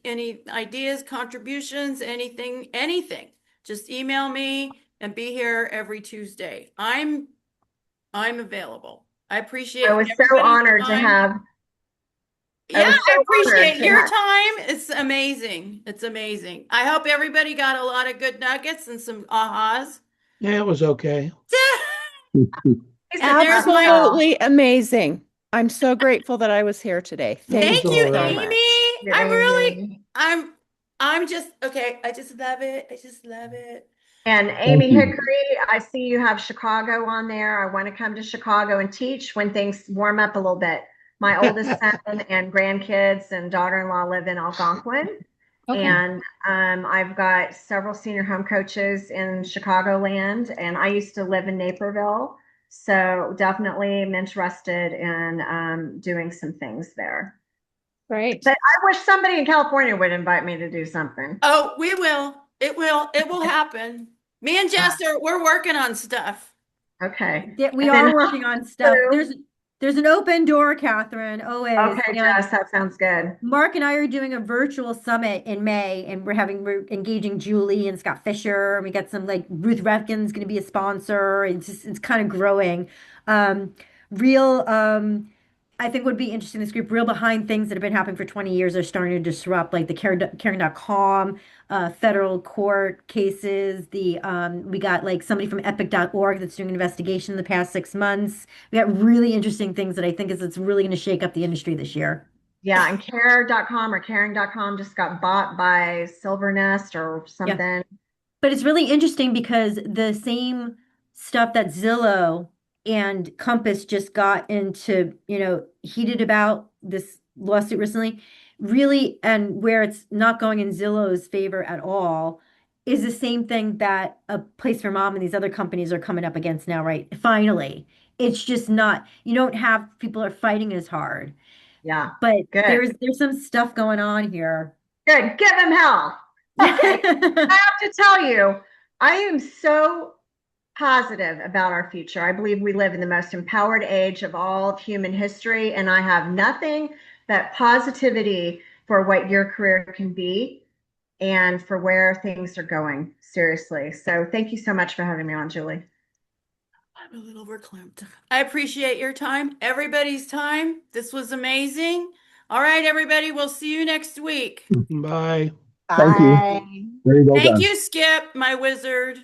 ideas, contributions, anything, just email me and be here every Tuesday. I'm available. I I appreciate was so everybody's honored to time. have, I Yeah, was so I honored appreciate to your have, time. It's amazing. It's amazing. I hope everybody got a lot of good nuggets and some ahas. Yeah, it was okay. he's a And there's tough my call. Absolutely amazing. I'm so grateful that I was here today. It was Thank thank you all you, so right. much. Amy. You're Amy. I'm just okay. I just love it. I just love it. And Thank Amy you. Hickory, I see you have Chicago on there. I want to come to Chicago and teach when things warm up a little bit. My oldest son and grandkids and daughter-in-law live in Algonquin. Okay. And I've got several senior home coaches in Chicagoland, and I used to live in Naperville. So definitely am interested in doing some things there. Great. But I wish somebody in California would invite me to do something. Oh, we will. It will. It will happen. Me and Jess we're working on stuff. Okay. We And then are working on stuff. Honolulu. There's an open door, Catherine, always. Okay, And Jess, that sounds good. Mark and I are doing a virtual summit in May, and we're engaging Julie and Scott Fisher, and we got some like Ruth Refkin's going to be a sponsor. It's kind of growing. Um, real I think would be interesting in this group. Real behind things that have been happening for 20 years are starting to disrupt, like the caring.com, federal court cases. We got like somebody from epic.org that's doing an investigation in the past 6 months. We got really interesting things that I think it's really going to shake up the industry this year. Yeah, and care.com or caring.com just got bought by Silver Nest or Yeah. something. But it's really interesting because the same stuff that Zillow and Compass just got into, heated about this lawsuit recently, really, and where it's not going in Zillow's favor at all, is the same thing that A Place for Mom and these other companies are coming up against now, right? Finally. It's just not, you don't have people are fighting as hard. Yeah. But Good. there's some stuff going on here. Good. Give them hell. Okay. I have to tell you, I am so positive about our future. I believe we live in the most empowered age of all of human history, and I have nothing but positivity for what your career can be and for where things are going. Seriously. So thank you so much for having me on, Julie. I'm a little verklempt. I appreciate your time, everybody's time. This was amazing. All right, everybody, we'll see you next week. Bye. Thank you. Bye. Very well Thank done. you, Skip, my wizard.